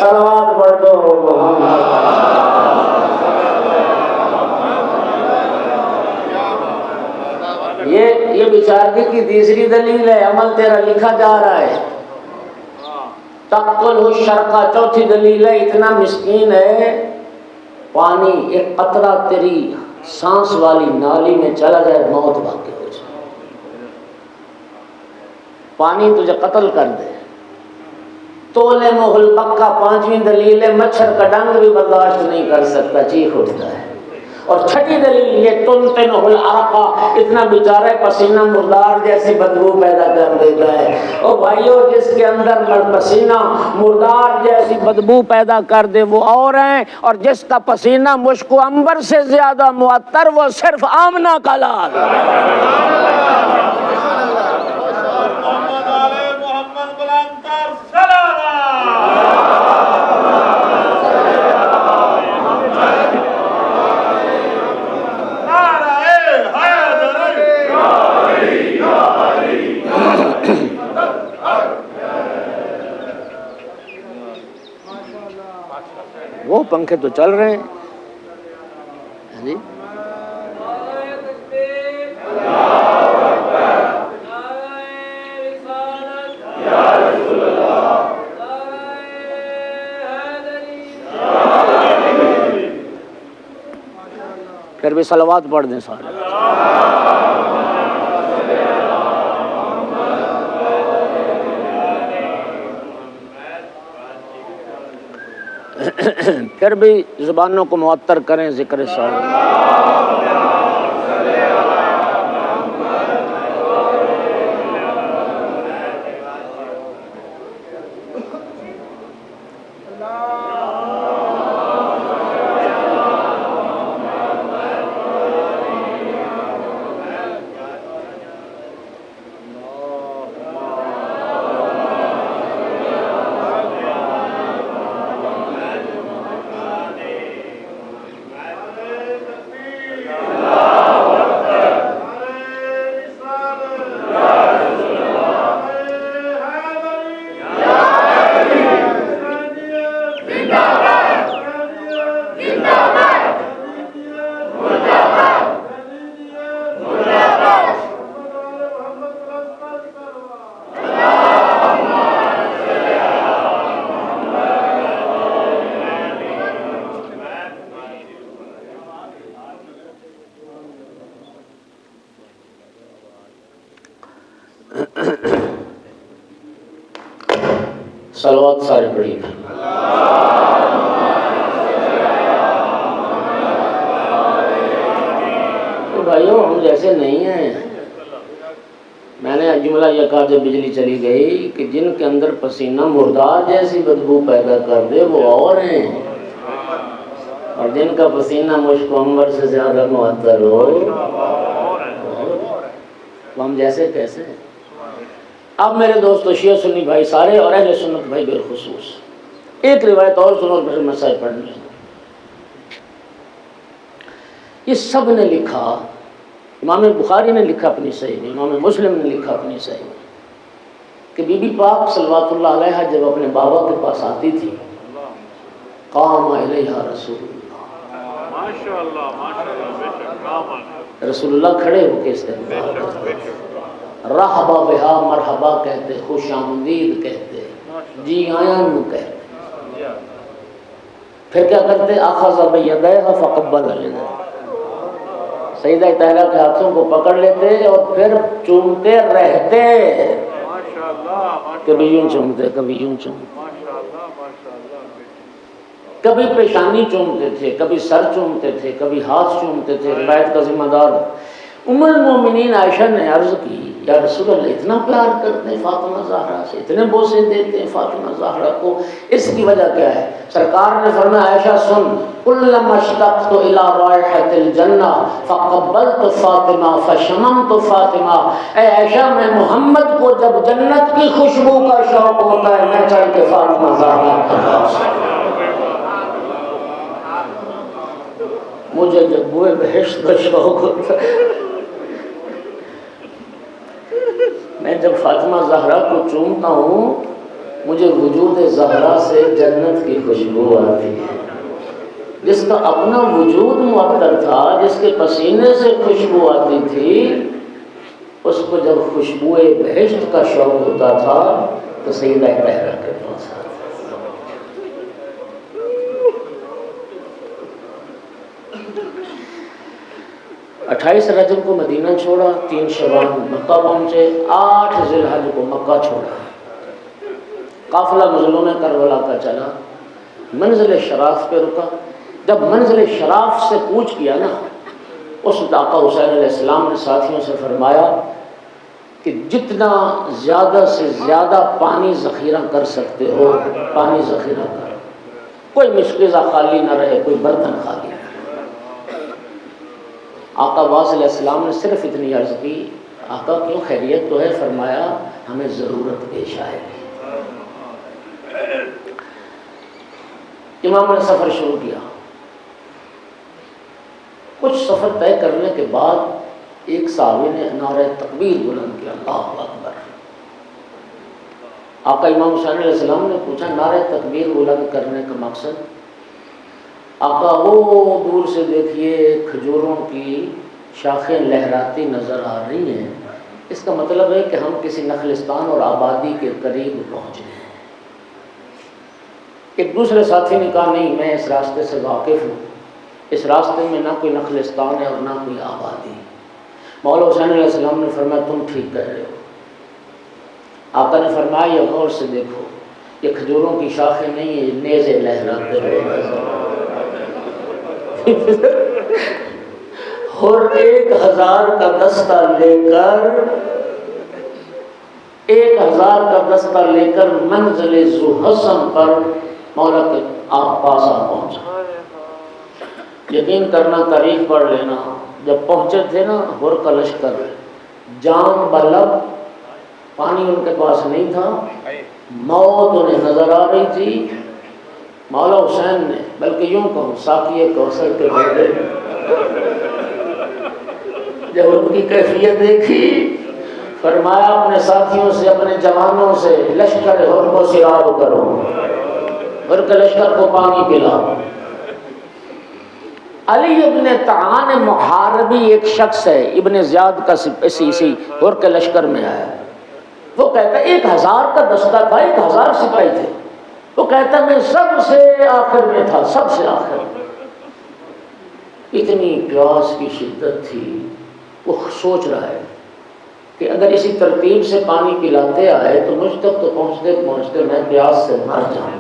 صلوات پڑھ دو محمد۔ یہ بیچارگی کی تیسری دلیل ہے، عمل تیرا لکھا جا رہا ہے۔ تقتل الشرقہ، چوتھی دلیل ہے اتنا مسکین ہے، پانی ایک قطرہ تیری سانس والی نالی میں چلا جائے موت واقع ہو جائے۔ پانی تجھے قتل کر دے. تولے محل پکا 5ویں دلیل ہے مچھر کا ڈنگ بھی برداشت نہیں کر سکتا، چیخ اٹھتا ہے. اور 6ٹھی دلیل یہ تنتنہ العرق، اتنا بیچارہ پسینہ مردار جیسی بدبو پیدا کر دیتا ہے. او بھائیو جس کے اندر پسینہ مردار جیسی بدبو پیدا کر دے وہ اور ہیں، اور جس کا پسینہ مشک و عنبر سے زیادہ معطر وہ صرف آمنہ کا لال. وہ پنکھے تو چل رہے ہیں جی. پھر بھی صلوات پڑھ دیں سارے. پھر بھی زبانوں کو معطر کریں ذکر صالح. صلوات سارے پڑھی. تو بھائیوں ہم جیسے نہیں ہیں. میں نے جملہ یہ کہا جب بجلی چلی گئی کہ جن کے اندر پسینہ مردار جیسی بدبو پیدا کر دے وہ اور ہیں، اور جن کا پسینہ مشک و عنبر سے زیادہ معطر ہو ہم جیسے کیسے ہیں. اب میرے دوستو شیعہ سنی بھائی سارے اور اہل سنت بھائی بالخصوص ایک روایت اور سنو اور پھر مسائل پڑھ لیں. یہ سب نے لکھا، امام بخاری نے لکھا اپنی صحیح میں، امام مسلم نے لکھا اپنی صحیح میں کہ بی بی پاک صلوات اللہ علیہا جب اپنے بابا کے پاس آتی تھی قام الیہا رسول اللہ، رسول اللہ کھڑے ہو کے استقبال کرتے، رحبا بہا مرحبا کہتے، خوش آمدید کہتے، جی آیاں نو کہتے. پھر کیا کرتے؟ اخذ بیدیہا فقبل علیہا، سیدہ طاہرہ کے ہاتھوں کو پکڑ لیتے اور پھر چومتے رہتے، کبھی یوں چومتے کبھی یوں چومتے، کبھی پیشانی چومتے تھے کبھی سر چومتے تھے کبھی ہاتھ چومتے تھے. روایت کا ذمہ دار ام المومنین عائشہ نے عرض کی یا رسول اللہ اتنا پیار کرتے ہیں فاطمہ زہرا سے، اتنے بوسے دیتے ہیں فاطمہ زہرا کو، اس کی وجہ کیا ہے؟ سرکار نے فرمایا عائشہ سن، کلما اشتقت الی رائحۃ الجنہ فقبلت فاطمہ فشممت فاطمہ. اے عائشہ میں محمد کو جب جنت کی خوشبو کا شوق ہوتا ہے میں چل کے فاطمہ زہرا کے پاس، مجھے جب بوئے بہشت کا شوق ہوتا ہے میں جب فاطمہ زہرا کو چومتا ہوں مجھے وجود زہرا سے جنت کی خوشبو آتی ہے. جس کا اپنا وجود معطر تھا، جس کے پسینے سے خوشبو آتی تھی، اس کو جب خوشبوئے بہشت کا شوق ہوتا تھا تو سیدہ طاہرہ کے پاس آتا. 28 رجب کو مدینہ چھوڑا، 3 شعبان مکہ پہنچے، 8 ذی الحج کو مکہ چھوڑا۔ قافلہ مظلوم کربلا کا چلا، منزل شراف پہ رکا۔ جب منزل شراف سے کوچ کیا نا، اس وقت آقا حسین علیہ السلام نے ساتھیوں سے فرمایا کہ جتنا زیادہ سے زیادہ پانی ذخیرہ کر سکتے ہو پانی ذخیرہ کرو، کوئی مشکزہ خالی نہ رہے، کوئی برتن خالی نہ رہے۔ آقا عباس علیہ السلام نے صرف اتنی عرض کی، آقا کیوں خیریت تو ہے؟ فرمایا ہمیں ضرورت پیش آئے۔ امام نے سفر شروع کیا۔ کچھ سفر طے کرنے کے بعد ایک صحابی نے نعرہ تکبیر بلند کیا، اللہ اکبر۔ آقا امام حسین علیہ السلام نے پوچھا نعرہ تکبیر بلند کرنے کا مقصد؟ آقا وہ دور سے دیکھیے کھجوروں کی شاخیں لہراتی نظر آ رہی ہیں، اس کا مطلب ہے کہ ہم کسی نخلستان اور آبادی کے قریب پہنچ گئے ہیں۔ ایک دوسرے ساتھی نے کہا نہیں، میں اس راستے سے واقف ہوں، اس راستے میں نہ کوئی نخلستان ہے اور نہ کوئی آبادی۔ مولا حسین علیہ السلام نے فرمایا تم ٹھیک کہہ رہے ہو۔ آقا نے فرمایا یہ غور سے دیکھو، یہ کھجوروں کی شاخیں نہیں ہیں، یہ نیزے لہراتے ہوئے اور 1000 کا دستہ لے کر 1000 کا دستہ لے کر منزل ذوالحسن پر مولا کے آپ پاس پہنچا۔ یقین کرنا، تاریخ پڑھ لینا، جب پہنچے تھے نا ہور کا لشکر، جام بلب، پانی ان کے پاس نہیں تھا، موت انہیں نظر آ رہی تھی۔ مولا حسین نے، بلکہ یوں کہوں ساقی کوثر کے بیٹے، جب ان کی کیفیت دیکھی فرمایا اپنے ساتھیوں سے، اپنے جوانوں سے لشکر ہور کو سیراب کرو، ہور کے لشکر کو پانی پلاؤ۔ علی ابن طعان محاربی ایک شخص ہے، ابن زیاد کا اسی ہور کے لشکر میں آیا، وہ کہتا ہے 1000 کا دستہ تھا، 1000 سپاہی تھے، وہ کہتا ہے میں سب سے آخر میں تھا، سب سے آخر میں۔ اتنی پیاس کی شدت تھی، وہ سوچ رہا ہے کہ اگر اسی ترتیب سے پانی پلاتے آئے تو مجھ تک تو پہنچتے پہنچتے میں پیاس سے مر جاؤں۔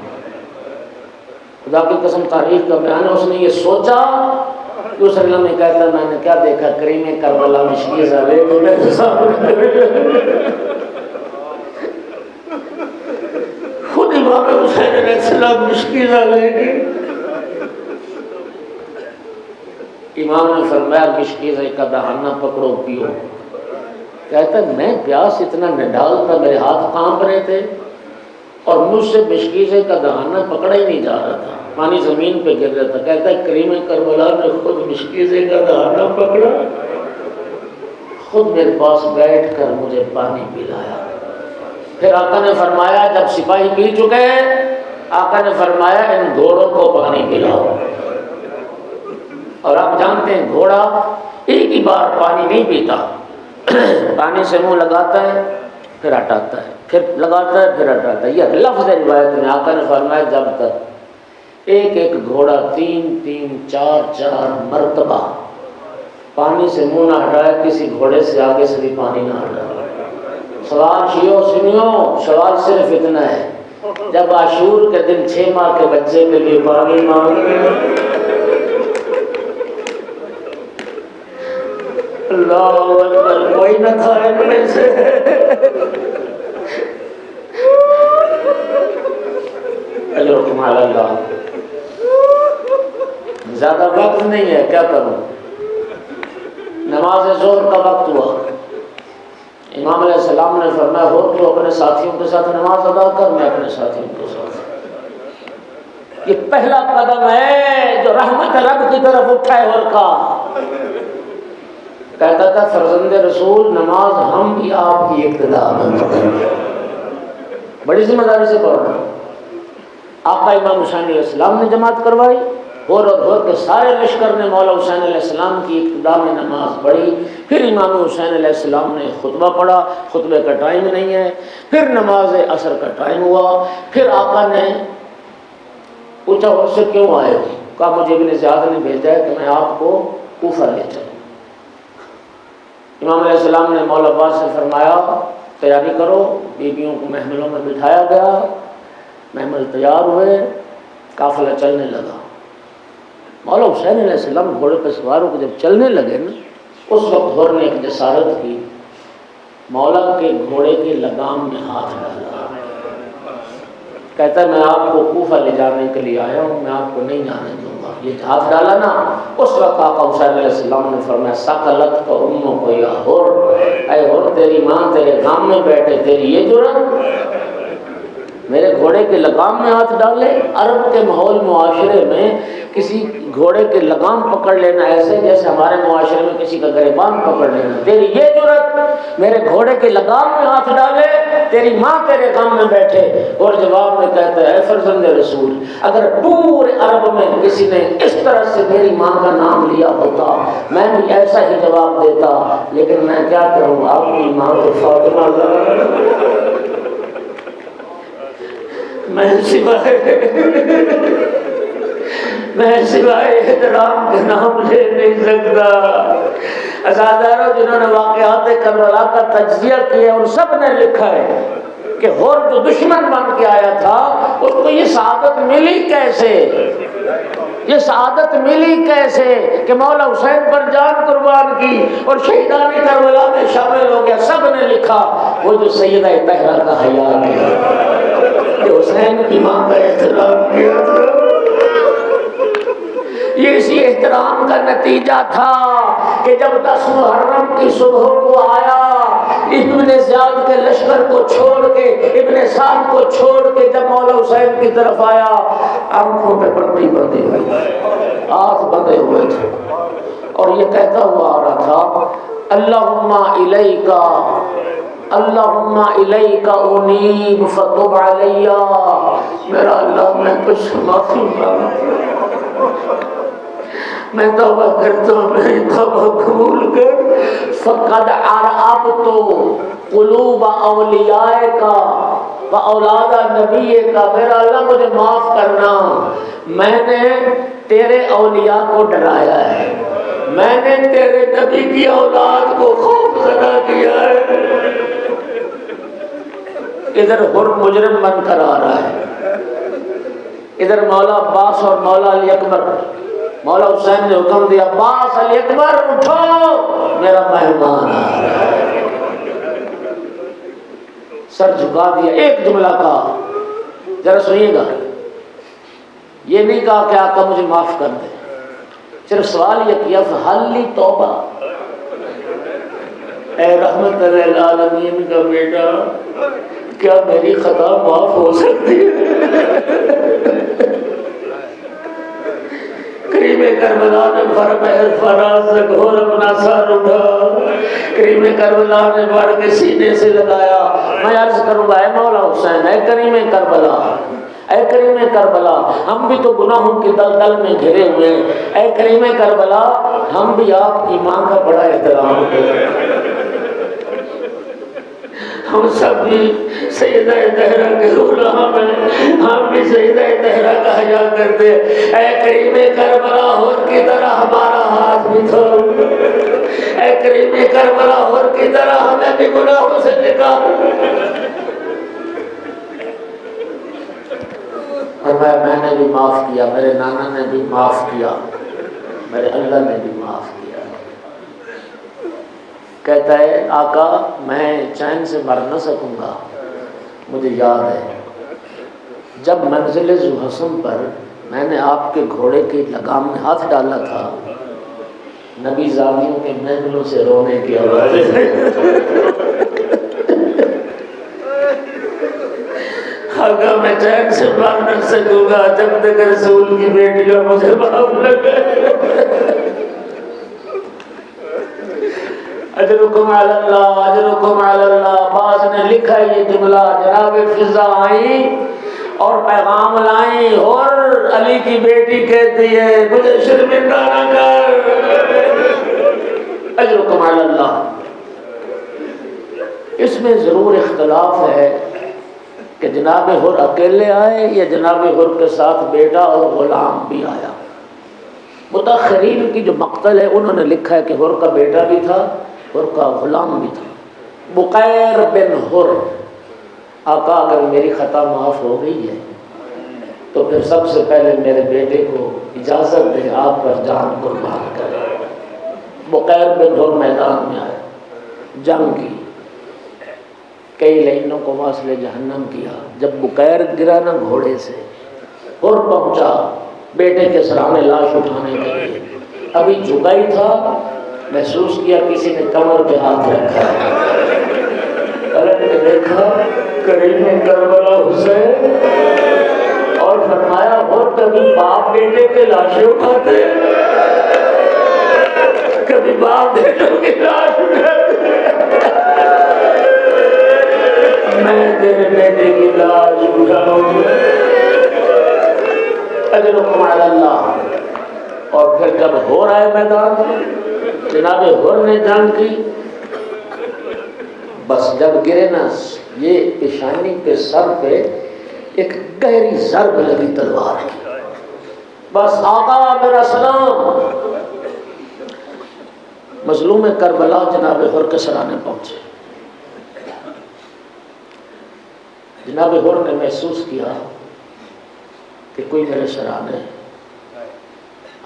خدا کی قسم تاریخ کا بیان ہے، اس نے یہ سوچا، دوسرے لمحے کہتا میں نے کیا دیکھا، کریم کربلا مشکیزہ لے کے میرے سامنے خود امام حسین علیہ السلام مشکیزہ لے کے۔ امام نے فرمایا مشکیزہ کا دہانہ پکڑو پیو۔ کہتا ہے میں پیاس اتنا نڈال تھا، میرے ہاتھ کانپ رہے تھے اور مجھ سے مشکیزے کا دہانہ پکڑا ہی نہیں جا رہا تھا، پانی زمین پہ گر رہا تھا۔ کہتا ہے کریم کربلا نے خود مشکیزے کا دہانہ پکڑا، خود میرے پاس بیٹھ کر مجھے پانی پلایا۔ پھر آقا نے فرمایا جب سپاہی پی چکے، آقا نے فرمایا ان گھوڑوں کو پانی پلاؤ۔ اور آپ جانتے ہیں گھوڑا ایک ہی بار پانی نہیں پیتا، پانی سے منہ لگاتا ہے پھر ہٹاتا ہے، پھر لگاتا ہے پھر ہٹاتا ہے۔ یہ لفظ ہے روایت میں، آقا نے فرمایا جب تک ایک ایک گھوڑا 3 4 مرتبہ پانی سے منہ نہ ہٹائے، کسی گھوڑے سے آگے سے بھی پانی نہ ہٹائے۔ سوال شیعو سنیو، سوال صرف اتنا ہے، جب عاشور کے دن 6 ماہ کے بچے کے لیے پانی مانگے، اللہ اکبر، کوئی نہ تھا ان میں سے۔ اجرکم علی اللہ۔ زیادہ وقت نہیں ہے، کیا کروں؟ نماز ظہر کا وقت ہوا، امام علیہ السلام نے فرمایا ہو تو اپنے ساتھیوں کے ساتھ نماز ادا کر، میں اپنے ساتھیوں کے ساتھ۔ یہ پہلا قدم ہے جو رحمت رب کی طرف اٹھائے اور کا کہتا تھا فرزند رسول نماز ہم بھی آپ کی اقتداء میں پڑھیں، بڑی ذمہ داری سے پڑھنا۔ آقا امام حسین علیہ السلام نے جماعت کروائی، اور کے سارے لشکر نے مولا حسین علیہ السلام کی ابتدا میں نماز پڑھی۔ پھر امام حسین علیہ السلام نے خطبہ پڑھا، خطبے کا ٹائم نہیں ہے، پھر نماز عصر کا ٹائم ہوا۔ پھر آقا نے پوچھا اس سے کیوں آئے ہو؟ کہا مجھے ابن زیاد نے بھیجا ہے کہ میں آپ کو کوفہ لے چلوں۔ امام علیہ السلام نے مولا عباس سے فرمایا تیاری کرو، بیویوں کو محملوں میں بٹھایا گیا، محمل تیار ہوئے، قافلہ چلنے لگا۔ مولا حسین علیہ السلام گھوڑے پہ سوار ہو کے جب چلنے لگے نا، اس وقت ہور نے ایک جسارت کی، مولا کے گھوڑے کے لگام میں ہاتھ ڈالا۔ کہتا ہے میں آپ کو کوفہ لے جانے کے لیے آیا ہوں، میں آپ کو نہیں جانے دوں گا۔ یہ ہاتھ ڈالا نا، اس وقت آقا حسین علیہ السلام نے فرمایا سقلت کا اموں کو یا ہور، اے ہور تیری ماں تیرے غام میں بیٹھے، تیری یہ جرأت میرے گھوڑے کے لگام میں ہاتھ ڈالے۔ عرب کے ماحول معاشرے میں کسی گھوڑے کے لگام پکڑ لینا ایسے جیسے ہمارے معاشرے میں کسی کا گریبان پکڑ لینا۔ تیری یہ جرأت میرے گھوڑے کے لگام میں ہاتھ ڈالے، تیری ماں تیرے غم میں بیٹھے۔ اور جواب میں کہتا ہے اے فرزند رسول، اگر پورے عرب میں کسی نے اس طرح سے میری ماں کا نام لیا ہوتا میں بھی ایسا ہی جواب دیتا، لیکن میں کیا کروں، آپ کی ماں تو فاطمہ میں سوائے احترام کے نام لے نہیں سکتا۔ ازاداروں جنہوں نے واقعات کربلا کا تجزیہ کیا ان سب نے لکھا ہے کہ ہور جو دشمن بن کے آیا تھا اس کو یہ سعادت ملی کیسے، یہ سعادت ملی کیسے کہ مولا حسین پر جان قربان کی اور شہیدان کربلا میں شامل ہو گیا۔ سب نے لکھا وہ جو سیدہ طاہرہ کا حیا کیا، جو حسین کی ماں کا احترام کیا تھا، یہ اسی احترام کا نتیجہ تھا کہ جب 10 محرم کی صبح کو آیا، ابن زیاد کے لشکر کو چھوڑ کے، ابن سعد کو چھوڑ کے جب مولا حسین کی طرف آیا، آنکھوں پہ پٹی بندھی ہوئی، ہاتھ بندھے ہوئے تھے، اور یہ کہتا ہوا آ رہا تھا اللہم الیکا اللہم الیک انیب فتب علی، میرا اللہ میں کچھ معافی مانگتا، میں توبہ کرتا ہوں، میری توبہ قبول کر۔ فقد ارعبت قلوب اولیائک و اولاد نبیک، میرا اللہ مجھے معاف کرنا، میں نے تیرے اولیاء کو ڈرایا ہے، میں نے تیرے نبی کی اولاد کو خوف زدہ کیا ہے۔ ادھر ہر مجرم بن کر آ رہا ہے، ادھر مولا عباس اور مولا علی اکبر، مولا حسین نے حکم دیا عباس علی اکبر اٹھو میرا مہمان آ رہا ہے، سر جھکا دیا، ایک جملہ کہا، ذرا سنیے گا، یہ نہیں کہا کہ آقا مجھے معاف کر دے، صرف سوال یہ کیا فحل لی توبہ، اے رحمت للعالمین کا بیٹا کیا میری خطا معاف ہو سکتی ہے؟ کریم کربلا نے فراز سے گھور اپنا سر اٹھا، کریم کربلا نے بڑھ کے سینے سے لگایا، میں عرض کروں گا اے مولا حسین، اے کریم کربلا، اے کریم کربلا، ہم بھی تو گناہوں کی دلدل میں گھرے ہوئے ہیں، اے کریم کربلا ہم بھی آپ کی ماں کا بڑا احترام کریں، ہم سب بھی سیدہ طاہرہ کے غلام ہیں، ہم بھی سیدہ طاہرہ کا حیا کرتے ہیں، اے کریم کربلا ہور کی طرح ہمارا ہاتھ بھی تھام، اے کریم کربلا ہور کی طرح ہمیں بھی گناہوں سے نکال۔ فرمایا میں نے بھی معاف کیا، میرے نانا نے بھی معاف کیا، میرے اللہ نے بھی معاف کیا۔ کہتا ہے آقا میں چین سے مر نہ سکوں گا، مجھے یاد ہے جب منزل ذو حسن پر میں نے آپ کے گھوڑے کے لگام میں ہاتھ ڈالا تھا، نبی زادیوں کے محملوں سے رونے کی آواز آقا میں چین سے مر نہ سکوں گا جب تک رسول کی بیٹیاں مجھے معاف نہ کرے۔ اجرکم علی اللہ اجرکم علی اللہ۔ بعض نے لکھا ہے یہ جملہ، جناب فضا آئی اور پیغام لائیں اور علی کی بیٹی کہتی ہے مجھے شرمندہ نہ کر، اجرکم علی اللہ۔ اس میں ضرور اختلاف ہے کہ جناب حر اکیلے آئے یا جناب حر کے ساتھ بیٹا اور غلام بھی آیا۔ متاخرین کی جو مقتل ہے انہوں نے لکھا ہے کہ حر کا بیٹا بھی تھا حر کا غلام بھی تھا، بقیر بن حر۔ آقا اگر میری خطا معاف ہو گئی ہے تو پھر سب سے پہلے میرے بیٹے کو اجازت دیں آپ پر جان قربان کرے۔ بقیر بن حر میدان میں آئے، جنگ کی، کئی لائنوں کو واصل جہنم کیا۔ جب بقیر گرا نا گھوڑے سے، حر پہنچا بیٹے کے سرانے لاش اٹھانے کے لیے، ابھی جھکا ہی تھا، محسوس کیا کسی نے کمر پہ ہاتھ رکھا ہے، پلٹ کے دیکھا کریم کربلا حسین، اور فرمایا حر کبھی باپ بیٹے کے لاشیں اٹھاتے، کبھی باپ بیٹوں کی لاش اٹھاتے، میں تیرے بیٹے کی لاش اٹھاؤں گا، اجرکم علی اللہ۔ اور پھر جب ہو رہا ہے میدان میں، جناب حر نے جنگ کی، بس جب گرے نا یہ پیشانی کے سر پہ ایک گہری ضرب لگی تلوار کی، بس آقا میرا سلام۔ مظلوم کربلا جناب حر کے سرانے پہنچے، جناب حر نے محسوس کیا کہ کوئی میرے سرانے،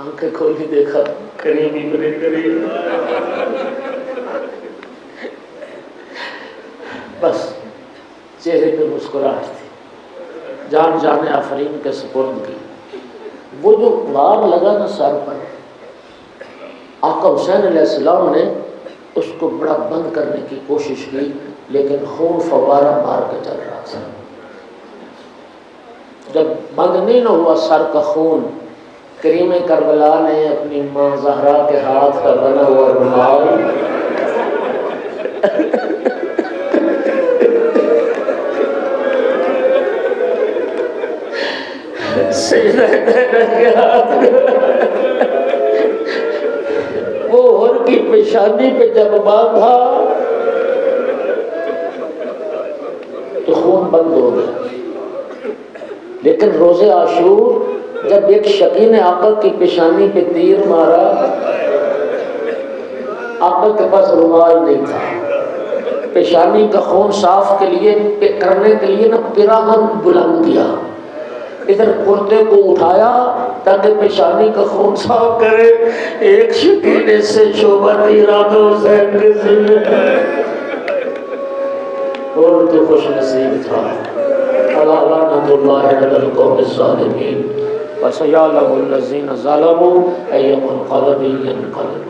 آنکھیں کھولی دیکھا قریبی میرے قریب، بس چہرے پہ مسکراہٹ تھی، جان جان آفرین کے سپرد کی۔ وہ جو وار لگا نا سر پر، آقا حسین علیہ السلام نے اس کو بڑا بند کرنے کی کوشش کی، لیکن خون فوارہ مار کے چل رہا تھا۔ جب بند نہیں نہ ہوا سر کا خون، کریم کربلا نے اپنی ماں زہرا کے ہاتھ کا بنا ہوا رومال وہ حر کی پیشانی پہ جب باندھا تو خون بند ہو گیا۔ لیکن روز عاشور جب ایک شقی نے آقا کی پیشانی پہ تیر مارا، آقا کے پاس رومال نہیں تھا، پیشانی کا خون صاف کے لیے کرنے کے لیے نا پیراہن بلند کیا، ادھر کرتے کو اٹھایا تاکہ پیشانی کا خون صاف کرے۔ ایک شقی نے سے شعبہ تیرا تو حسین کے سینے، اور تو خوش نصیب تھا۔ الا لعنۃ اللہ علی القوم الظالمین وسیعلم الذین ظلموا ای منقلب ینقلبون۔